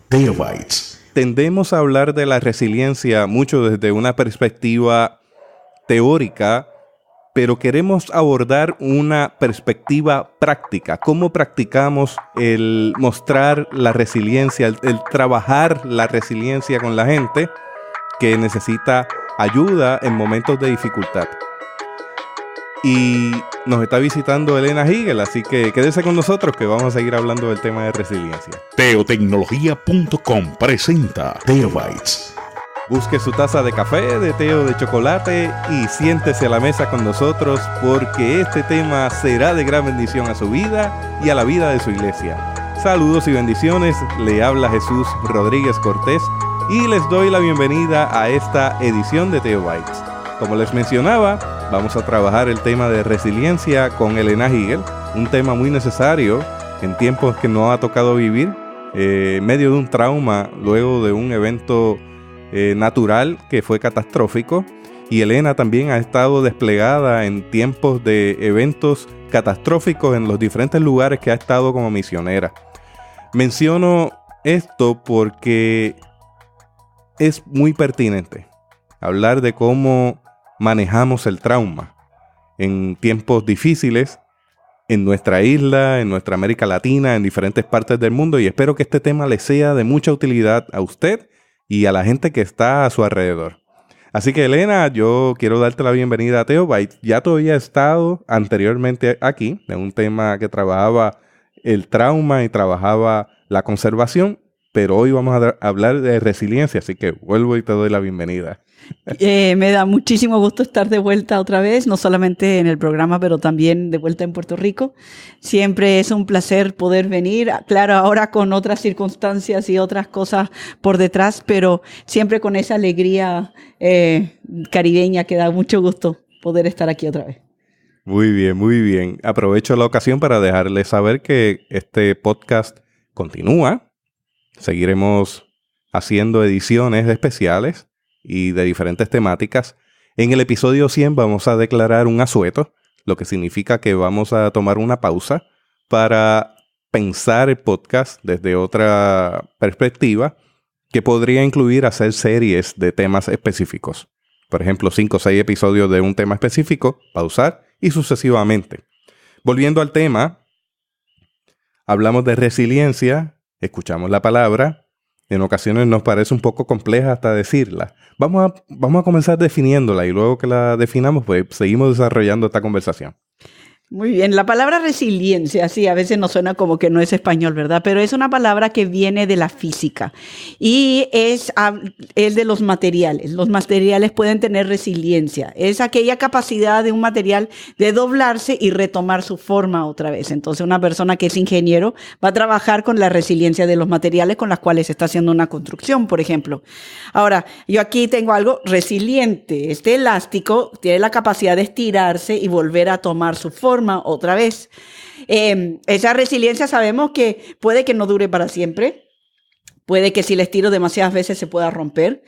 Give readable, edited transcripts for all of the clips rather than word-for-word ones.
Teobytes. Tendemos a hablar de la resiliencia mucho desde una perspectiva teórica, pero queremos abordar una perspectiva práctica. ¿Cómo practicamos el mostrar la resiliencia, el trabajar la resiliencia con la gente que necesita ayuda en momentos de dificultad? Y nos está visitando Elena Higel, así que quédese con nosotros que vamos a seguir hablando del tema de resiliencia. Teotecnología.com presenta Teobytes. Busque su taza de café, de té o de chocolate y siéntese a la mesa con nosotros porque este tema será de gran bendición a su vida y a la vida de su iglesia. Saludos y bendiciones, le habla Jesús Rodríguez Cortés y les doy la bienvenida a esta edición de Teobytes. Como les mencionaba, vamos a trabajar el tema de resiliencia con Elena Higel, un tema muy necesario en tiempos que nos ha tocado vivir, en medio de un trauma, luego de un evento natural que fue catastrófico. Y Elena también ha estado desplegada en tiempos de eventos catastróficos en los diferentes lugares que ha estado como misionera. Menciono esto porque es muy pertinente hablar de cómo manejamos el trauma en tiempos difíciles en nuestra isla, en nuestra América Latina, en diferentes partes del mundo, y espero que este tema le sea de mucha utilidad a usted y a la gente que está a su alrededor. Así que Elena, yo quiero darte la bienvenida a Teobytes. Ya tú habías estado anteriormente aquí en un tema que trabajaba el trauma y trabajaba la conservación, pero hoy vamos a hablar de resiliencia, así que vuelvo y te doy la bienvenida. Me da muchísimo gusto estar de vuelta otra vez, no solamente en el programa, pero también de vuelta en Puerto Rico. Siempre es un placer poder venir, claro, ahora con otras circunstancias y otras cosas por detrás, pero siempre con esa alegría caribeña que da mucho gusto poder estar aquí otra vez. Muy bien, muy bien. Aprovecho la ocasión para dejarles saber que este podcast continúa. Seguiremos haciendo ediciones especiales y de diferentes temáticas. En el episodio 100 vamos a declarar un asueto, lo que significa que vamos a tomar una pausa para pensar el podcast desde otra perspectiva que podría incluir hacer series de temas específicos. Por ejemplo, 5 o 6 episodios de un tema específico, pausar y sucesivamente. Volviendo al tema, hablamos de resiliencia. Escuchamos la palabra, en ocasiones nos parece un poco compleja hasta decirla. Vamos a comenzar definiéndola y luego que la definamos, pues seguimos desarrollando esta conversación. Muy bien, la palabra resiliencia, sí, a veces nos suena como que no es español, ¿verdad? Pero es una palabra que viene de la física y es de los materiales. Los materiales pueden tener resiliencia. Es aquella capacidad de un material de doblarse y retomar su forma otra vez. Entonces, una persona que es ingeniero va a trabajar con la resiliencia de los materiales con los cuales está haciendo una construcción, por ejemplo. Ahora, yo aquí tengo algo resiliente. Este elástico tiene la capacidad de estirarse y volver a tomar su forma otra vez. Esa resiliencia sabemos que puede que no dure para siempre. Puede que si la estiro demasiadas veces se pueda romper.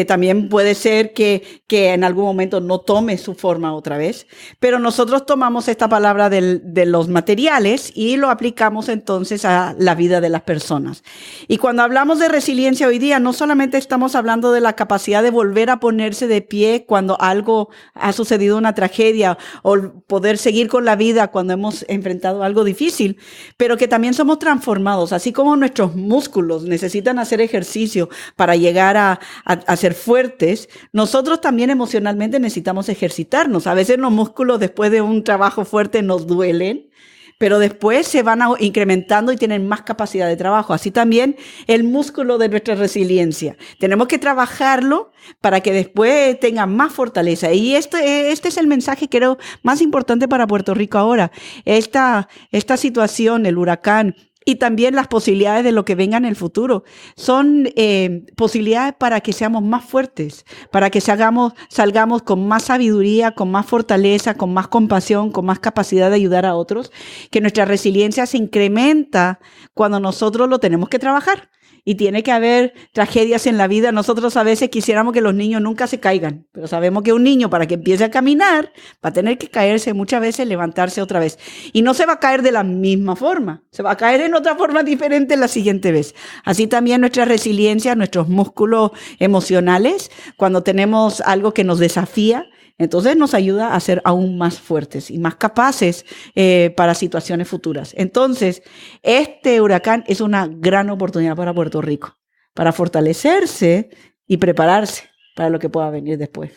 También puede ser que en algún momento no tome su forma otra vez. Pero nosotros tomamos esta palabra de los materiales y lo aplicamos entonces a la vida de las personas. Y cuando hablamos de resiliencia hoy día, no solamente estamos hablando de la capacidad de volver a ponerse de pie cuando algo ha sucedido, una tragedia, o poder seguir con la vida cuando hemos enfrentado algo difícil, pero que también somos transformados, así como nuestros músculos necesitan hacer ejercicio para llegar a ser fuertes, nosotros también emocionalmente necesitamos ejercitarnos. A veces los músculos después de un trabajo fuerte nos duelen, pero después se van incrementando y tienen más capacidad de trabajo. Así también el músculo de nuestra resiliencia. Tenemos que trabajarlo para que después tenga más fortaleza. Y este es el mensaje, creo, más importante para Puerto Rico ahora. Esta situación, el huracán, y también las posibilidades de lo que venga en el futuro. Son posibilidades para que seamos más fuertes, para que salgamos con más sabiduría, con más fortaleza, con más compasión, con más capacidad de ayudar a otros, que nuestra resiliencia se incrementa cuando nosotros lo tenemos que trabajar. y tiene que haber tragedias en la vida. Nosotros a veces quisiéramos que los niños nunca se caigan, pero sabemos que un niño para que empiece a caminar va a tener que caerse muchas veces, levantarse otra vez. Y no se va a caer de la misma forma, se va a caer en otra forma diferente la siguiente vez. Así también nuestra resiliencia, nuestros músculos emocionales, cuando tenemos algo que nos desafía, entonces nos ayuda a ser aún más fuertes y más capaces para situaciones futuras. Entonces, este huracán es una gran oportunidad para Puerto Rico, para fortalecerse y prepararse para lo que pueda venir después.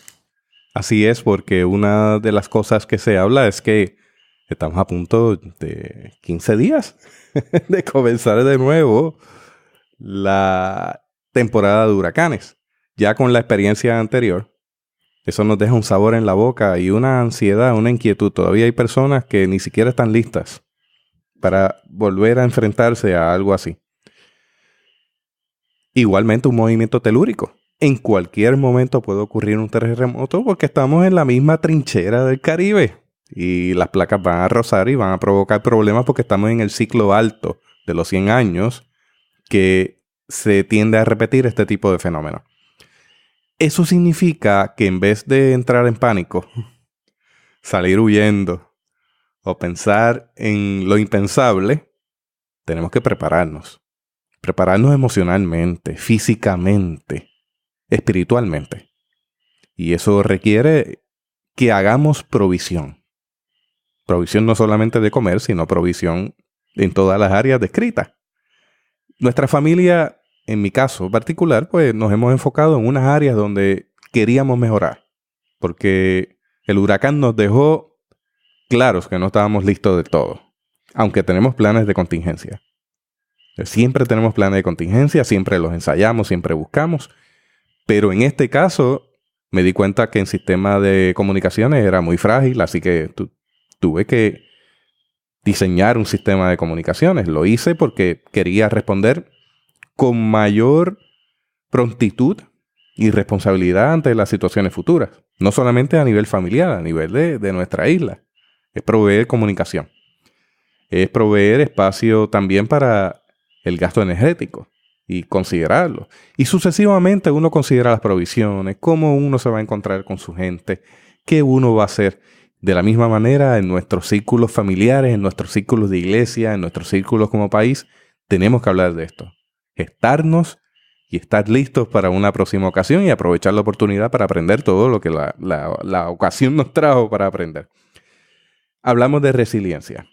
Así es, porque una de las cosas que se habla es que estamos a punto de 15 días de comenzar de nuevo la temporada de huracanes. Ya con la experiencia anterior, eso nos deja un sabor en la boca y una ansiedad, una inquietud. Todavía hay personas que ni siquiera están listas para volver a enfrentarse a algo así. Igualmente un movimiento telúrico. En cualquier momento puede ocurrir un terremoto porque estamos en la misma trinchera del Caribe. Y las placas van a rozar y van a provocar problemas porque estamos en el ciclo alto de los 100 años que se tiende a repetir este tipo de fenómenos. Eso significa que en vez de entrar en pánico, salir huyendo o pensar en lo impensable, tenemos que prepararnos. Prepararnos emocionalmente, físicamente, espiritualmente. Y eso requiere que hagamos provisión. Provisión no solamente de comer, sino provisión en todas las áreas descritas. Nuestra familia, en mi caso particular, pues nos hemos enfocado en unas áreas donde queríamos mejorar. Porque el huracán nos dejó claros que no estábamos listos de todo. Aunque tenemos planes de contingencia. Siempre tenemos planes de contingencia, siempre los ensayamos, siempre buscamos. Pero en este caso me di cuenta que el sistema de comunicaciones era muy frágil, así que tuve que diseñar un sistema de comunicaciones. Lo hice porque quería responder con mayor prontitud y responsabilidad ante las situaciones futuras. No solamente a nivel familiar, a nivel de nuestra isla. Es proveer comunicación. Es proveer espacio también para el gasto energético y considerarlo. Y sucesivamente uno considera las provisiones, cómo uno se va a encontrar con su gente, qué uno va a hacer. De la misma manera, en nuestros círculos familiares, en nuestros círculos de iglesia, en nuestros círculos como país, tenemos que hablar de esto. Gestarnos y estar listos para una próxima ocasión y aprovechar la oportunidad para aprender todo lo que la ocasión nos trajo para aprender. Hablamos de resiliencia.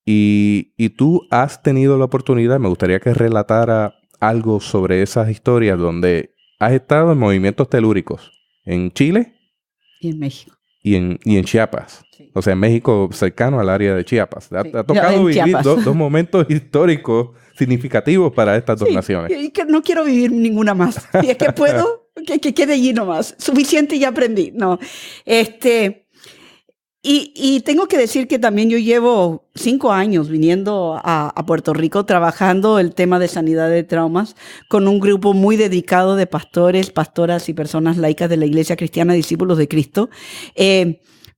Y tú has tenido la oportunidad, me gustaría que relatara algo sobre esas historias donde has estado en movimientos telúricos en Chile y en México. Y en Chiapas. Sí. O sea, en México cercano al área de Chiapas. Sí. Ha tocado vivir dos momentos históricos significativos para estas dos naciones. Y que no quiero vivir ninguna más. Si es que puedo, que quede allí nomás. Suficiente ya aprendí. No. Y tengo que decir que también yo llevo 5 años viniendo a Puerto Rico trabajando el tema de sanidad de traumas con un grupo muy dedicado de pastores, pastoras y personas laicas de la Iglesia Cristiana Discípulos de Cristo,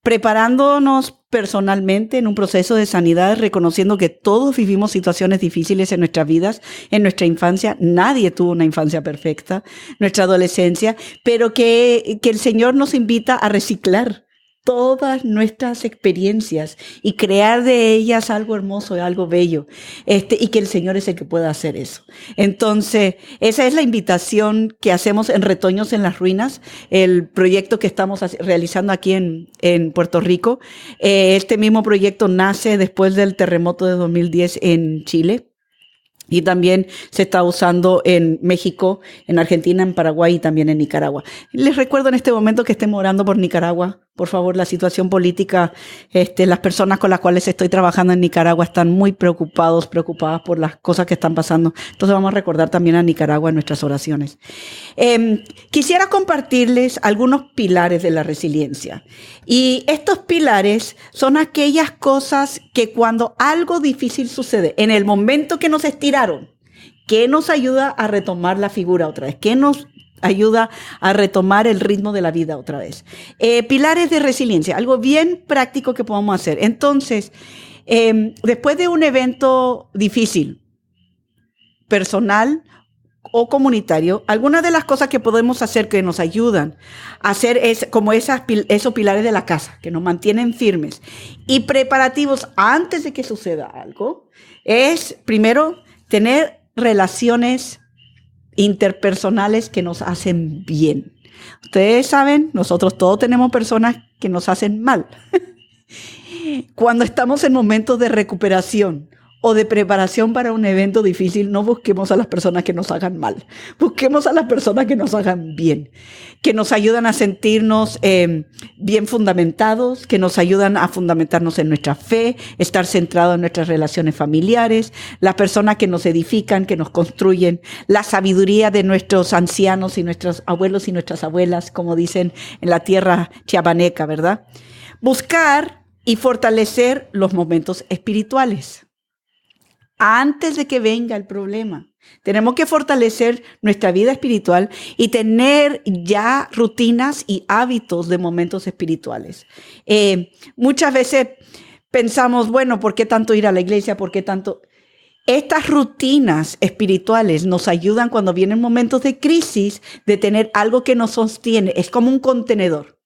preparándonos personalmente en un proceso de sanidad, reconociendo que todos vivimos situaciones difíciles en nuestras vidas, en nuestra infancia. Nadie tuvo una infancia perfecta, nuestra adolescencia, pero que el Señor nos invita a reciclar todas nuestras experiencias y crear de ellas algo hermoso y algo bello, y que el Señor es el que pueda hacer eso. Entonces, esa es la invitación que hacemos en Retoños en las Ruinas, el proyecto que estamos realizando aquí en Puerto Rico. Este mismo proyecto nace después del terremoto de 2010 en Chile. Y también se está usando en México, en Argentina, en Paraguay y también en Nicaragua. Les recuerdo en este momento que estemos orando por Nicaragua. Por favor, la situación política, las personas con las cuales estoy trabajando en Nicaragua están muy preocupadas por las cosas que están pasando. Entonces vamos a recordar también a Nicaragua en nuestras oraciones. Quisiera compartirles algunos pilares de la resiliencia. Y estos pilares son aquellas cosas que cuando algo difícil sucede, en el momento que nos estiraron, que nos ayuda a retomar la figura otra vez, que nos ayuda a retomar el ritmo de la vida otra vez. Pilares de resiliencia, algo bien práctico que podemos hacer. Entonces, después de un evento difícil, personal o comunitario, algunas de las cosas que podemos hacer que nos ayudan a hacer es como esos pilares de la casa, que nos mantienen firmes y preparativos antes de que suceda algo, es primero tener relaciones interpersonales que nos hacen bien. Ustedes saben, nosotros todos tenemos personas que nos hacen mal. Cuando estamos en momentos de recuperación o de preparación para un evento difícil, no busquemos a las personas que nos hagan mal. Busquemos a las personas que nos hagan bien, que nos ayudan a sentirnos bien fundamentados, que nos ayudan a fundamentarnos en nuestra fe, estar centrados en nuestras relaciones familiares, las personas que nos edifican, que nos construyen, la sabiduría de nuestros ancianos y nuestros abuelos y nuestras abuelas, como dicen en la tierra chiapaneca, ¿verdad? Buscar y fortalecer los momentos espirituales. Antes de que venga el problema, tenemos que fortalecer nuestra vida espiritual y tener ya rutinas y hábitos de momentos espirituales. Muchas veces pensamos, bueno, ¿por qué tanto ir a la iglesia? ¿Por qué tanto? Estas rutinas espirituales nos ayudan cuando vienen momentos de crisis de tener algo que nos sostiene. Es como un contenedor.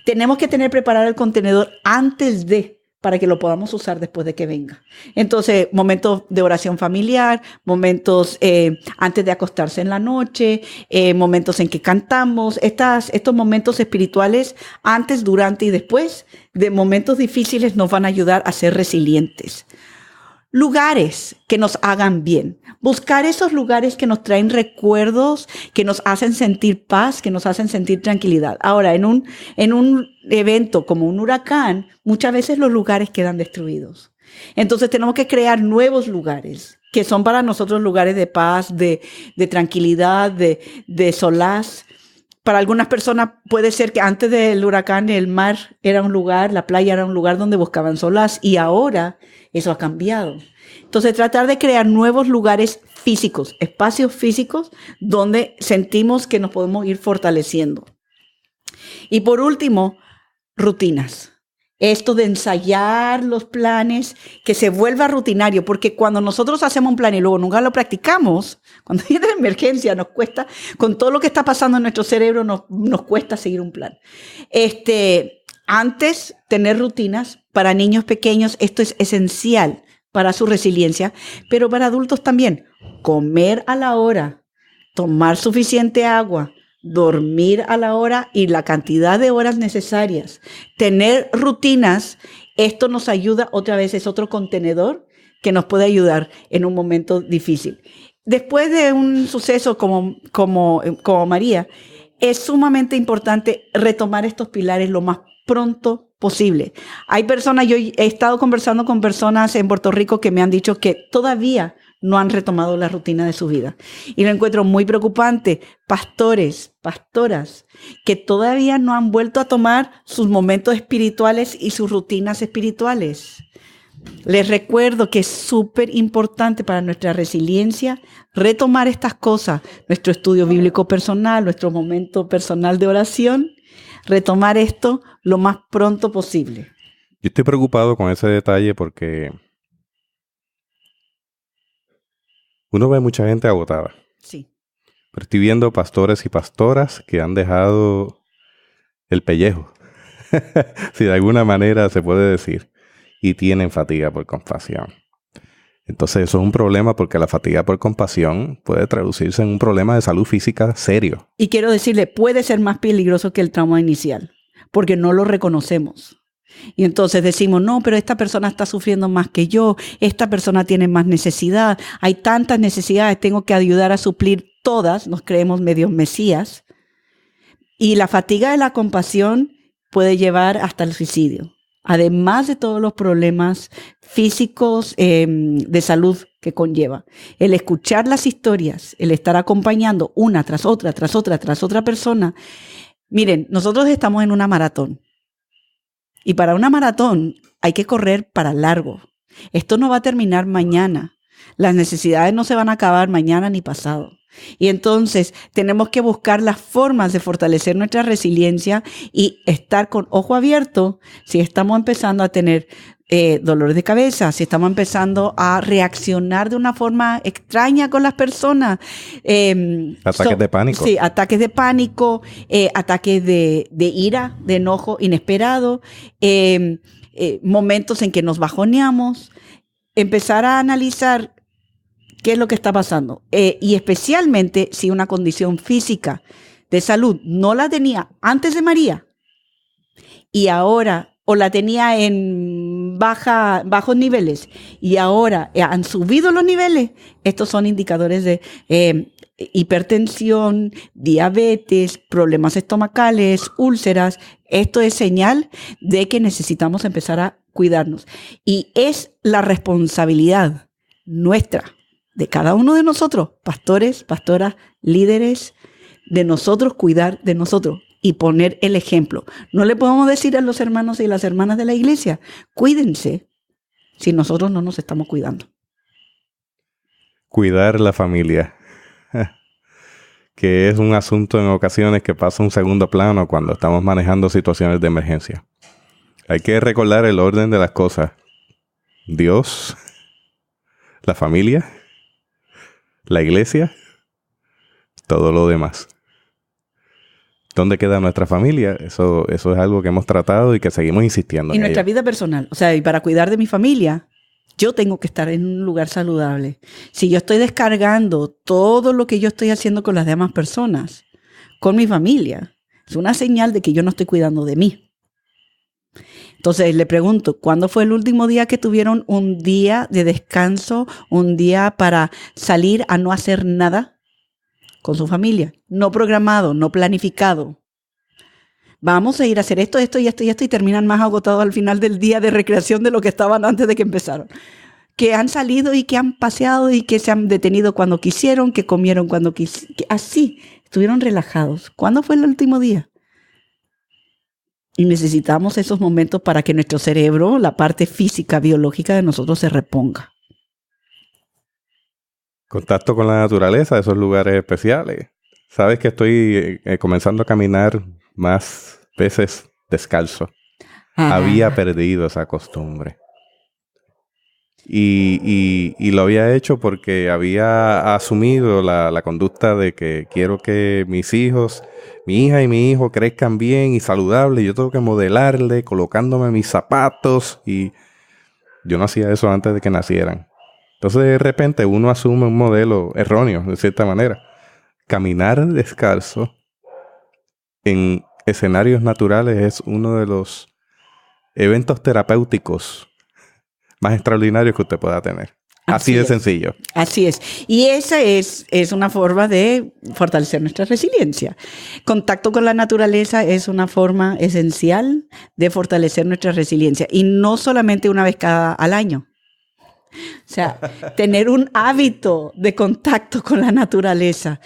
Tenemos que tener preparado el contenedor antes de, para que lo podamos usar después de que venga. Entonces, momentos de oración familiar, momentos antes de acostarse en la noche, momentos en que cantamos, estos momentos espirituales antes, durante y después de momentos difíciles nos van a ayudar a ser resilientes. Lugares que nos hagan bien. Buscar esos lugares que nos traen recuerdos, que nos hacen sentir paz, que nos hacen sentir tranquilidad. Ahora, en un evento como un huracán, muchas veces los lugares quedan destruidos. Entonces tenemos que crear nuevos lugares, que son para nosotros lugares de paz, de tranquilidad, de solaz. Para algunas personas puede ser que antes del huracán el mar era un lugar, la playa era un lugar donde buscaban solaz y ahora eso ha cambiado. Entonces tratar de crear nuevos lugares físicos, espacios físicos donde sentimos que nos podemos ir fortaleciendo. Y por último, rutinas. Esto de ensayar los planes, que se vuelva rutinario, porque cuando nosotros hacemos un plan y luego nunca lo practicamos, cuando viene la emergencia nos cuesta, con todo lo que está pasando en nuestro cerebro nos cuesta seguir un plan. Antes, tener rutinas para niños pequeños, esto es esencial para su resiliencia, pero para adultos también. Comer a la hora, tomar suficiente agua, dormir a la hora y la cantidad de horas necesarias. Tener rutinas, esto nos ayuda, otra vez es otro contenedor que nos puede ayudar en un momento difícil. Después de un suceso como María, es sumamente importante retomar estos pilares lo más pronto posible. Hay personas, yo he estado conversando con personas en Puerto Rico que me han dicho que todavía no han retomado la rutina de su vida. Y lo encuentro muy preocupante. Pastores, pastoras, que todavía no han vuelto a tomar sus momentos espirituales y sus rutinas espirituales. Les recuerdo que es súper importante para nuestra resiliencia retomar estas cosas, nuestro estudio bíblico personal, nuestro momento personal de oración, retomar esto lo más pronto posible. Yo estoy preocupado con ese detalle porque uno ve mucha gente agotada. Sí. Pero estoy viendo pastores y pastoras que han dejado el pellejo, si de alguna manera se puede decir, y tienen fatiga por compasión. Entonces eso es un problema porque la fatiga por compasión puede traducirse en un problema de salud física serio. Y quiero decirle, puede ser más peligroso que el trauma inicial, porque no lo reconocemos. Y entonces decimos, no, pero esta persona está sufriendo más que yo, esta persona tiene más necesidad, hay tantas necesidades, tengo que ayudar a suplir todas, nos creemos medios mesías. Y la fatiga de la compasión puede llevar hasta el suicidio, además de todos los problemas físicos de salud que conlleva. El escuchar las historias, el estar acompañando una tras otra persona. Miren, nosotros estamos en una maratón. Y para una maratón hay que correr para largo. Esto no va a terminar mañana. Las necesidades no se van a acabar mañana ni pasado. Y entonces tenemos que buscar las formas de fortalecer nuestra resiliencia y estar con ojo abierto si estamos empezando a tener dolores de cabeza, si estamos empezando a reaccionar de una forma extraña con las personas. Ataques de pánico. Sí, ataques de pánico, ataques de ira, de enojo inesperado, momentos en que nos bajoneamos. Empezar a analizar qué es lo que está pasando. Y especialmente si una condición física de salud no la tenía antes de María y ahora, o la tenía en bajos niveles y ahora han subido los niveles, estos son indicadores de hipertensión, diabetes, problemas estomacales, úlceras. Esto es señal de que necesitamos empezar a cuidarnos. Y es la responsabilidad nuestra, de cada uno de nosotros, pastores, pastoras, líderes, de nosotros cuidar de nosotros y poner el ejemplo. No le podemos decir a los hermanos y las hermanas de la iglesia, cuídense, si nosotros no nos estamos cuidando. Cuidar la familia, que es un asunto en ocasiones que pasa a un segundo plano cuando estamos manejando situaciones de emergencia. Hay que recordar el orden de las cosas. Dios, la familia, la iglesia, todo lo demás. ¿Dónde queda nuestra familia? Eso es algo que hemos tratado y que seguimos insistiendo. Y nuestra vida personal. O sea, y para cuidar de mi familia, yo tengo que estar en un lugar saludable. Si yo estoy descargando todo lo que yo estoy haciendo con las demás personas, con mi familia, es una señal de que yo no estoy cuidando de mí. Entonces le pregunto, ¿cuándo fue el último día que tuvieron un día de descanso, un día para salir a no hacer nada con su familia? No programado, no planificado. Vamos a ir a hacer esto, esto y esto y esto, y terminan más agotados al final del día de recreación de lo que estaban antes de que empezaron. Que han salido y que han paseado y que se han detenido cuando quisieron, que comieron cuando quisieron. Así, estuvieron relajados. ¿Cuándo fue el último día? Y necesitamos esos momentos para que nuestro cerebro, la parte física, biológica de nosotros se reponga. Contacto con la naturaleza, esos lugares especiales. Sabes que estoy comenzando a caminar más veces descalzo. Había perdido esa costumbre. Y lo había hecho porque había asumido la conducta de que quiero que mis hijos, mi hija y mi hijo crezcan bien y saludables. Yo tengo que modelarle colocándome mis zapatos, y yo no hacía eso antes de que nacieran. Entonces de repente uno asume un modelo erróneo, de cierta manera. Caminar descalzo en escenarios naturales es uno de los eventos terapéuticos más extraordinarios que usted pueda tener. Así de sencillo. Así es. Y esa es una forma de fortalecer nuestra resiliencia. Contacto con la naturaleza es una forma esencial de fortalecer nuestra resiliencia. Y no solamente una vez al año. O sea, tener un hábito de contacto con la naturaleza,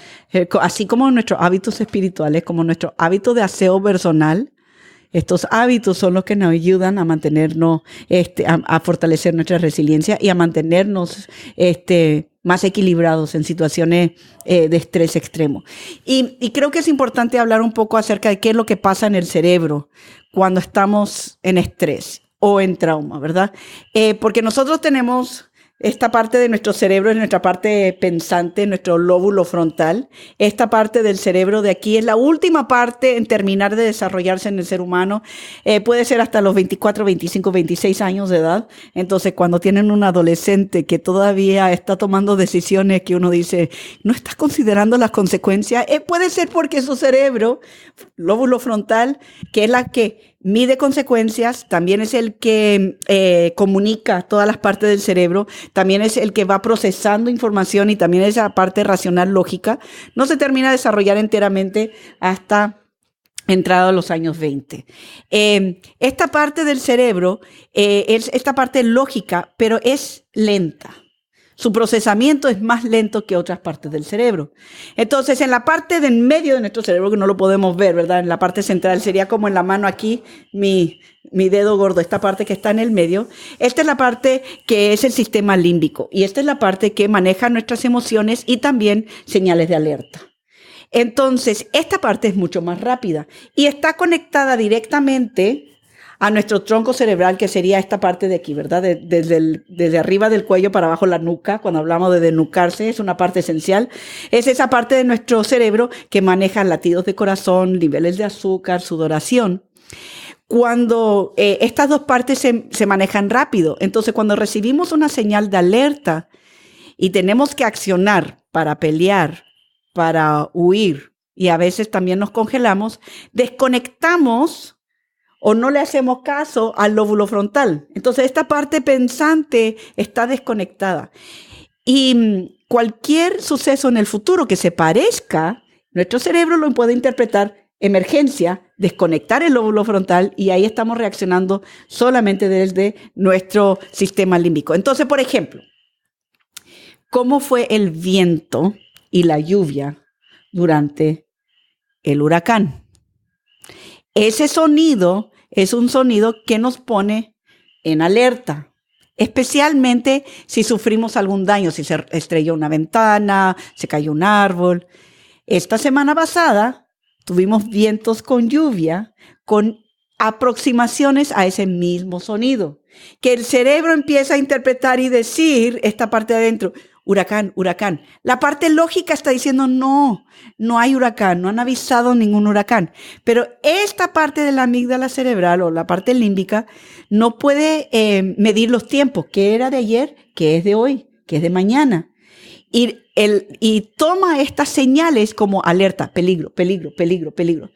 así como nuestros hábitos espirituales, como nuestro hábito de aseo personal. Estos hábitos son los que nos ayudan a mantenernos, a fortalecer nuestra resiliencia y a mantenernos más equilibrados en situaciones de estrés extremo. Y creo que es importante hablar un poco acerca de qué es lo que pasa en el cerebro cuando estamos en estrés o en trauma, ¿verdad? Porque nosotros tenemos esta parte de nuestro cerebro, es nuestra parte pensante, nuestro lóbulo frontal. Esta parte del cerebro de aquí es la última parte en terminar de desarrollarse en el ser humano. Puede ser hasta los 24, 25, 26 años de edad. Entonces, cuando tienen un adolescente que todavía está tomando decisiones que uno dice, no estás considerando las consecuencias, puede ser porque su cerebro, lóbulo frontal, que es la que mide consecuencias, también es el que comunica todas las partes del cerebro, también es el que va procesando información y también esa parte racional lógica, no se termina de desarrollar enteramente hasta entrado a los años 20. Esta parte del cerebro es esta parte lógica, pero es lenta. Su procesamiento es más lento que otras partes del cerebro. Entonces, en la parte del medio de nuestro cerebro, que no lo podemos ver, ¿verdad? En la parte central, sería como en la mano aquí, mi dedo gordo, esta parte que está en el medio. Esta es la parte que es el sistema límbico. Y esta es la parte que maneja nuestras emociones y también señales de alerta. Entonces, esta parte es mucho más rápida y está conectada directamente a nuestro tronco cerebral, que sería esta parte de aquí, ¿verdad? Desde arriba del cuello para abajo la nuca. Cuando hablamos de desnucarse, es una parte esencial. Es esa parte de nuestro cerebro que maneja latidos de corazón, niveles de azúcar, sudoración. Cuando estas dos partes se manejan rápido, entonces cuando recibimos una señal de alerta y tenemos que accionar para pelear, para huir, y a veces también nos congelamos, desconectamos o no le hacemos caso al lóbulo frontal. Entonces esta parte pensante está desconectada. Y cualquier suceso en el futuro que se parezca, nuestro cerebro lo puede interpretar emergencia, desconectar el lóbulo frontal, y ahí estamos reaccionando solamente desde nuestro sistema límbico. Entonces, por ejemplo, ¿cómo fue el viento y la lluvia durante el huracán? Ese sonido es un sonido que nos pone en alerta, especialmente si sufrimos algún daño, si se estrelló una ventana, se cayó un árbol. Esta semana pasada tuvimos vientos con lluvia, con aproximaciones a ese mismo sonido, que el cerebro empieza a interpretar y decir, esta parte de adentro, huracán, huracán. La parte lógica está diciendo, no hay huracán, no han avisado ningún huracán. Pero esta parte de la amígdala cerebral o la parte límbica no puede medir los tiempos, qué era de ayer, qué es de hoy, qué es de mañana. Y toma estas señales como alerta, peligro, peligro, peligro, peligro.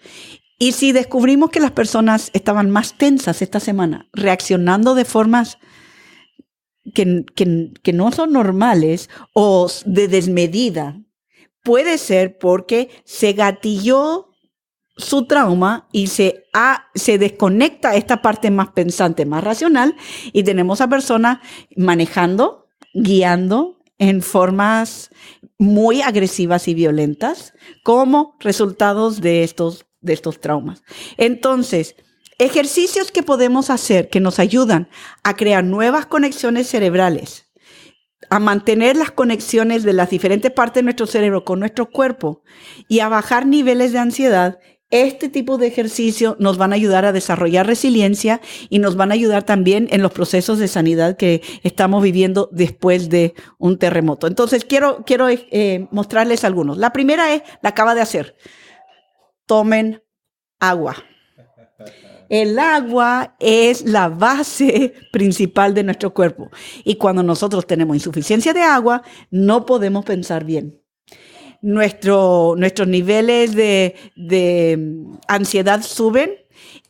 Y si descubrimos que las personas estaban más tensas esta semana, reaccionando de formas que no son normales o de desmedida, puede ser porque se gatilló su trauma y se desconecta esta parte más pensante, más racional, y tenemos a personas manejando, guiando en formas muy agresivas y violentas como resultados de estos traumas. Entonces, ejercicios que podemos hacer que nos ayudan a crear nuevas conexiones cerebrales, a mantener las conexiones de las diferentes partes de nuestro cerebro con nuestro cuerpo y a bajar niveles de ansiedad. Este tipo de ejercicio nos van a ayudar a desarrollar resiliencia y nos van a ayudar también en los procesos de sanidad que estamos viviendo después de un terremoto. Entonces, quiero mostrarles algunos. La primera la acaba de hacer. Tomen agua. El agua es la base principal de nuestro cuerpo. Y cuando nosotros tenemos insuficiencia de agua, no podemos pensar bien. Nuestros niveles de ansiedad suben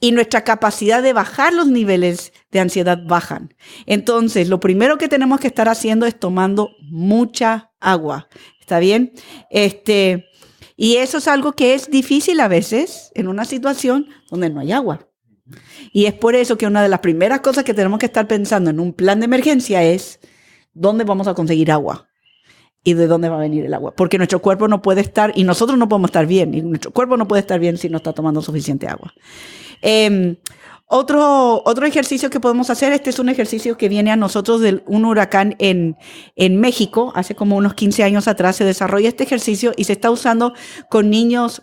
y nuestra capacidad de bajar los niveles de ansiedad bajan. Entonces, lo primero que tenemos que estar haciendo es tomando mucha agua. ¿Está bien? Y eso es algo que es difícil a veces en una situación donde no hay agua. Y es por eso que una de las primeras cosas que tenemos que estar pensando en un plan de emergencia es ¿dónde vamos a conseguir agua? ¿Y de dónde va a venir el agua? Porque nuestro cuerpo no puede estar, y nosotros no podemos estar bien, y nuestro cuerpo no puede estar bien si no está tomando suficiente agua. Otro ejercicio que podemos hacer, este es un ejercicio que viene a nosotros de un huracán en México, hace como unos 15 años atrás se desarrolla este ejercicio y se está usando con niños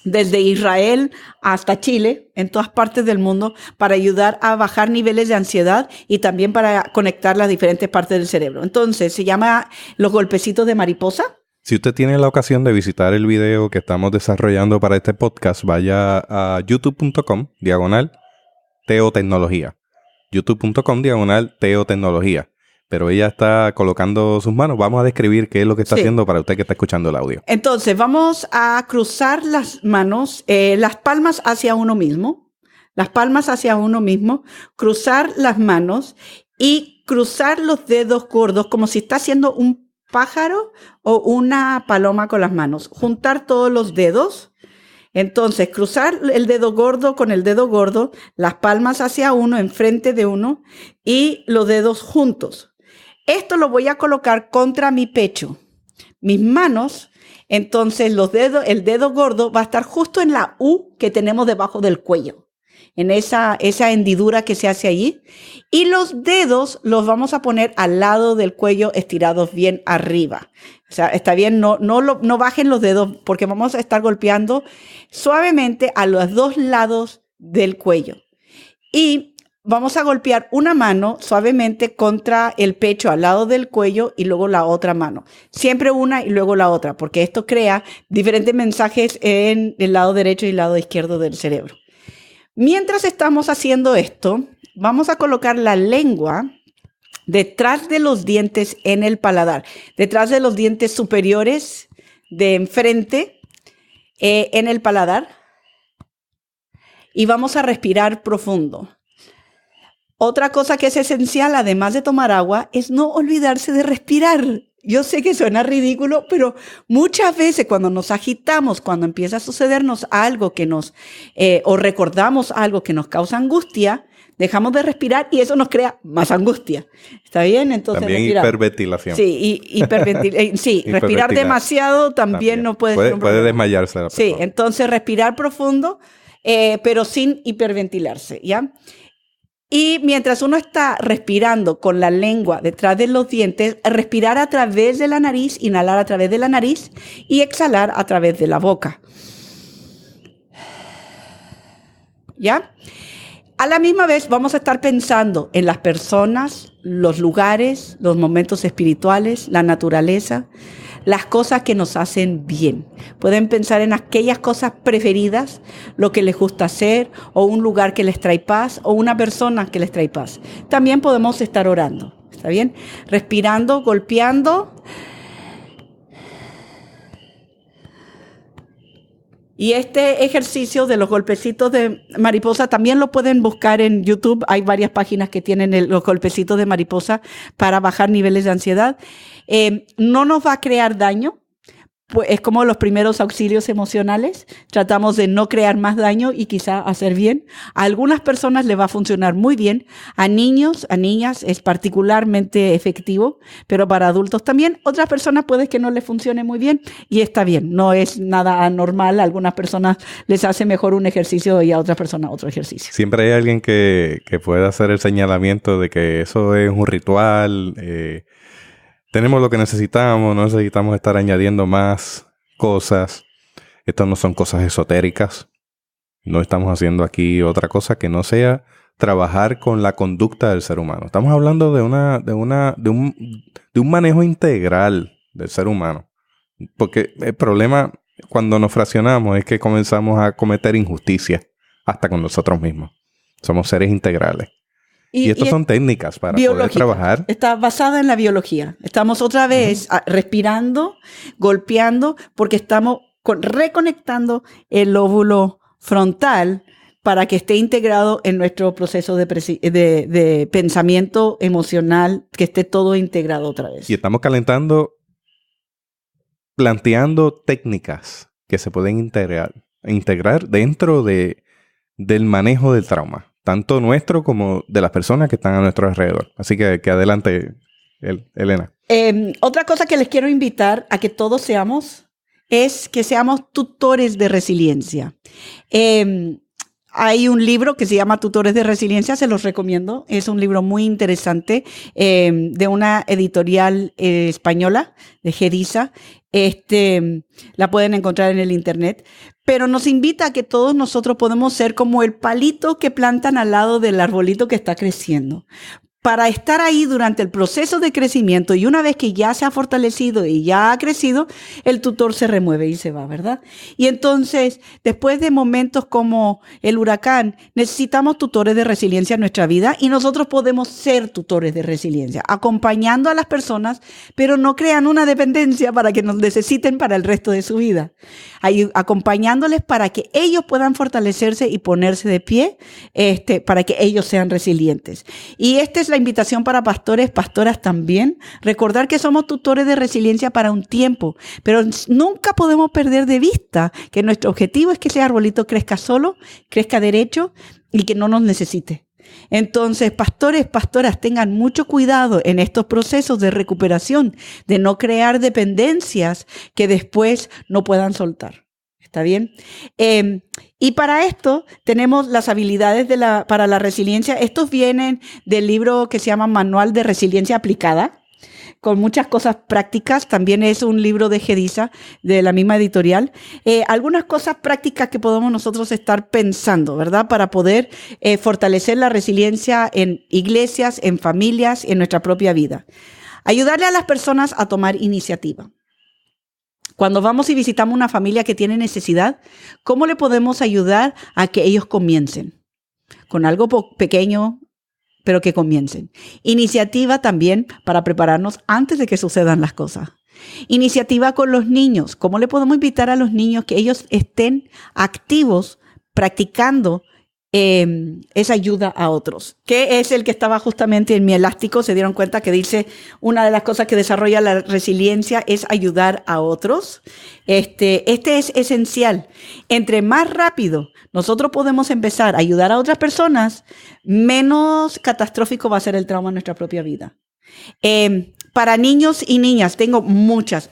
desde Israel hasta Chile, en todas partes del mundo, para ayudar a bajar niveles de ansiedad y también para conectar las diferentes partes del cerebro. Entonces, se llama los golpecitos de mariposa. Si usted tiene la ocasión de visitar el video que estamos desarrollando para este podcast, vaya a youtube.com/teotecnología. youtube.com/teotecnología. Pero ella está colocando sus manos. Vamos a describir qué es lo que está haciendo para usted que está escuchando el audio. Entonces, vamos a cruzar las manos, las palmas hacia uno mismo. Las palmas hacia uno mismo. Cruzar las manos y cruzar los dedos gordos como si está haciendo un pájaro o una paloma con las manos. Juntar todos los dedos. Entonces, cruzar el dedo gordo con el dedo gordo, las palmas hacia uno, enfrente de uno, y los dedos juntos. Esto lo voy a colocar contra mi pecho. Mis manos, entonces el dedo gordo va a estar justo en la U que tenemos debajo del cuello, en esa hendidura que se hace allí. Y los dedos los vamos a poner al lado del cuello, estirados bien arriba. O sea, está bien, no bajen los dedos porque vamos a estar golpeando suavemente a los dos lados del cuello. Y vamos a golpear una mano suavemente contra el pecho al lado del cuello y luego la otra mano. Siempre una y luego la otra, porque esto crea diferentes mensajes en el lado derecho y el lado izquierdo del cerebro. Mientras estamos haciendo esto, vamos a colocar la lengua detrás de los dientes en el paladar, detrás de los dientes superiores de enfrente en el paladar, y vamos a respirar profundo. Otra cosa que es esencial, además de tomar agua, es no olvidarse de respirar. Yo sé que suena ridículo, pero muchas veces cuando nos agitamos, cuando empieza a sucedernos algo que o recordamos algo que nos causa angustia, dejamos de respirar y eso nos crea más angustia. ¿Está bien? Entonces, también respirar. Hiperventilación. Sí, sí, respirar demasiado también no puede ser un puede problema. desmayarse la persona. Sí, entonces respirar profundo, pero sin hiperventilarse, ¿ya? Y mientras uno está respirando con la lengua detrás de los dientes, respirar a través de la nariz, inhalar a través de la nariz y exhalar a través de la boca. ¿Ya? A la misma vez vamos a estar pensando en las personas, los lugares, los momentos espirituales, la naturaleza, las cosas que nos hacen bien. Pueden pensar en aquellas cosas preferidas, lo que les gusta hacer, o un lugar que les trae paz, o una persona que les trae paz. También podemos estar orando, ¿está bien? Respirando, golpeando. Y este ejercicio de los golpecitos de mariposa también lo pueden buscar en YouTube. Hay varias páginas que tienen los golpecitos de mariposa para bajar niveles de ansiedad. No nos va a crear daño. Pues es como los primeros auxilios emocionales. Tratamos de no crear más daño y quizá hacer bien. A algunas personas les va a funcionar muy bien. A niños, a niñas es particularmente efectivo, pero para adultos también. Otras personas puede que no les funcione muy bien y está bien. No es nada anormal. A algunas personas les hace mejor un ejercicio y a otras personas otro ejercicio. Siempre hay alguien que pueda hacer el señalamiento de que eso es un ritual. Tenemos lo que necesitamos, no necesitamos estar añadiendo más cosas. Estas no son cosas esotéricas. No estamos haciendo aquí otra cosa que no sea trabajar con la conducta del ser humano. Estamos hablando de un manejo integral del ser humano. Porque el problema cuando nos fraccionamos es que comenzamos a cometer injusticia hasta con nosotros mismos. Somos seres integrales. Y estas son técnicas para poder trabajar. Está basada en la biología. Estamos otra vez respirando, golpeando, porque estamos reconectando el lóbulo frontal para que esté integrado en nuestro proceso de pensamiento emocional, que esté todo integrado otra vez. Y estamos planteando técnicas que se pueden integrar dentro del manejo del trauma. Tanto nuestro como de las personas que están a nuestro alrededor. Así que adelante, Elena. Otra cosa que les quiero invitar a que todos seamos es que seamos tutores de resiliencia. Hay un libro que se llama Tutores de Resiliencia, se los recomiendo. Es un libro muy interesante de una editorial española, de Gedisa. La pueden encontrar en el internet. Pero nos invita a que todos nosotros podemos ser como el palito que plantan al lado del arbolito que está creciendo. Para estar ahí durante el proceso de crecimiento y una vez que ya se ha fortalecido y ya ha crecido, el tutor se remueve y se va, ¿verdad? Y entonces, después de momentos como el huracán, necesitamos tutores de resiliencia en nuestra vida y nosotros podemos ser tutores de resiliencia, acompañando a las personas, pero no crean una dependencia para que nos necesiten para el resto de su vida. Acompañándoles para que ellos puedan fortalecerse y ponerse de pie, para que ellos sean resilientes. Y esta es la invitación para pastores, pastoras también. Recordar que somos tutores de resiliencia para un tiempo, pero nunca podemos perder de vista que nuestro objetivo es que ese arbolito crezca solo, crezca derecho y que no nos necesite. Entonces, pastores, pastoras, tengan mucho cuidado en estos procesos de recuperación, de no crear dependencias que después no puedan soltar. ¿Está bien? Y para esto tenemos las habilidades para la resiliencia. Estos vienen del libro que se llama Manual de Resiliencia Aplicada, con muchas cosas prácticas. También es un libro de Gedisa, de la misma editorial. Algunas cosas prácticas que podemos nosotros estar pensando, ¿verdad? Para poder fortalecer la resiliencia en iglesias, en familias, en nuestra propia vida. Ayudarle a las personas a tomar iniciativa. Cuando vamos y visitamos una familia que tiene necesidad, ¿cómo le podemos ayudar a que ellos comiencen? Con algo pequeño, pero que comiencen. Iniciativa también para prepararnos antes de que sucedan las cosas. Iniciativa con los niños. ¿Cómo le podemos invitar a los niños que ellos estén activos practicando esa ayuda a otros? ¿Qué es el que estaba justamente en mi elástico? Se dieron cuenta que dice una de las cosas que desarrolla la resiliencia es ayudar a otros. Este es esencial. Entre más rápido nosotros podemos empezar a ayudar a otras personas, menos catastrófico va a ser el trauma en nuestra propia vida. Para niños y niñas, tengo muchas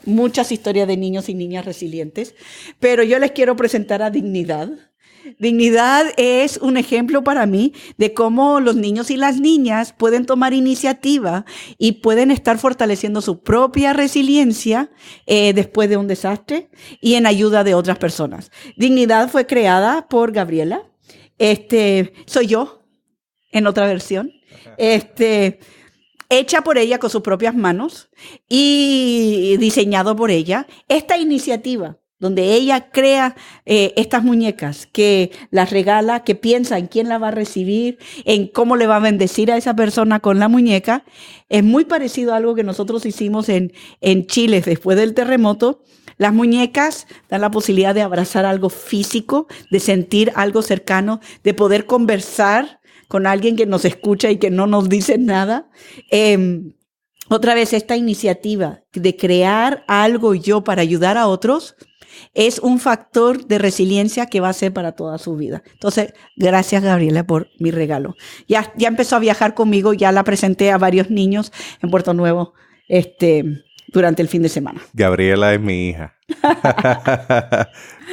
historias de niños y niñas resilientes, pero yo les quiero presentar a Dignidad. Dignidad es un ejemplo para mí de cómo los niños y las niñas pueden tomar iniciativa y pueden estar fortaleciendo su propia resiliencia después de un desastre y en ayuda de otras personas. Dignidad fue creada por Gabriela. Soy yo, en otra versión. Hecha por ella con sus propias manos y diseñado por ella. Esta iniciativa donde ella crea estas muñecas, que las regala, que piensa en quién la va a recibir, en cómo le va a bendecir a esa persona con la muñeca, es muy parecido a algo que nosotros hicimos en Chile después del terremoto. Las muñecas dan la posibilidad de abrazar algo físico, de sentir algo cercano, de poder conversar con alguien que nos escucha y que no nos dice nada. Otra vez, esta iniciativa de crear algo yo para ayudar a otros es un factor de resiliencia que va a ser para toda su vida. Entonces, gracias, Gabriela, por mi regalo. Ya empezó a viajar conmigo, ya la presenté a varios niños en Puerto Nuevo durante el fin de semana. Gabriela es mi hija.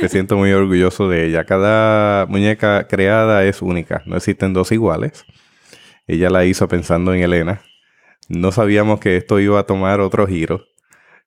Me siento muy orgulloso de ella. Cada muñeca creada es única. No existen dos iguales. Ella la hizo pensando en Elena. No sabíamos que esto iba a tomar otro giro.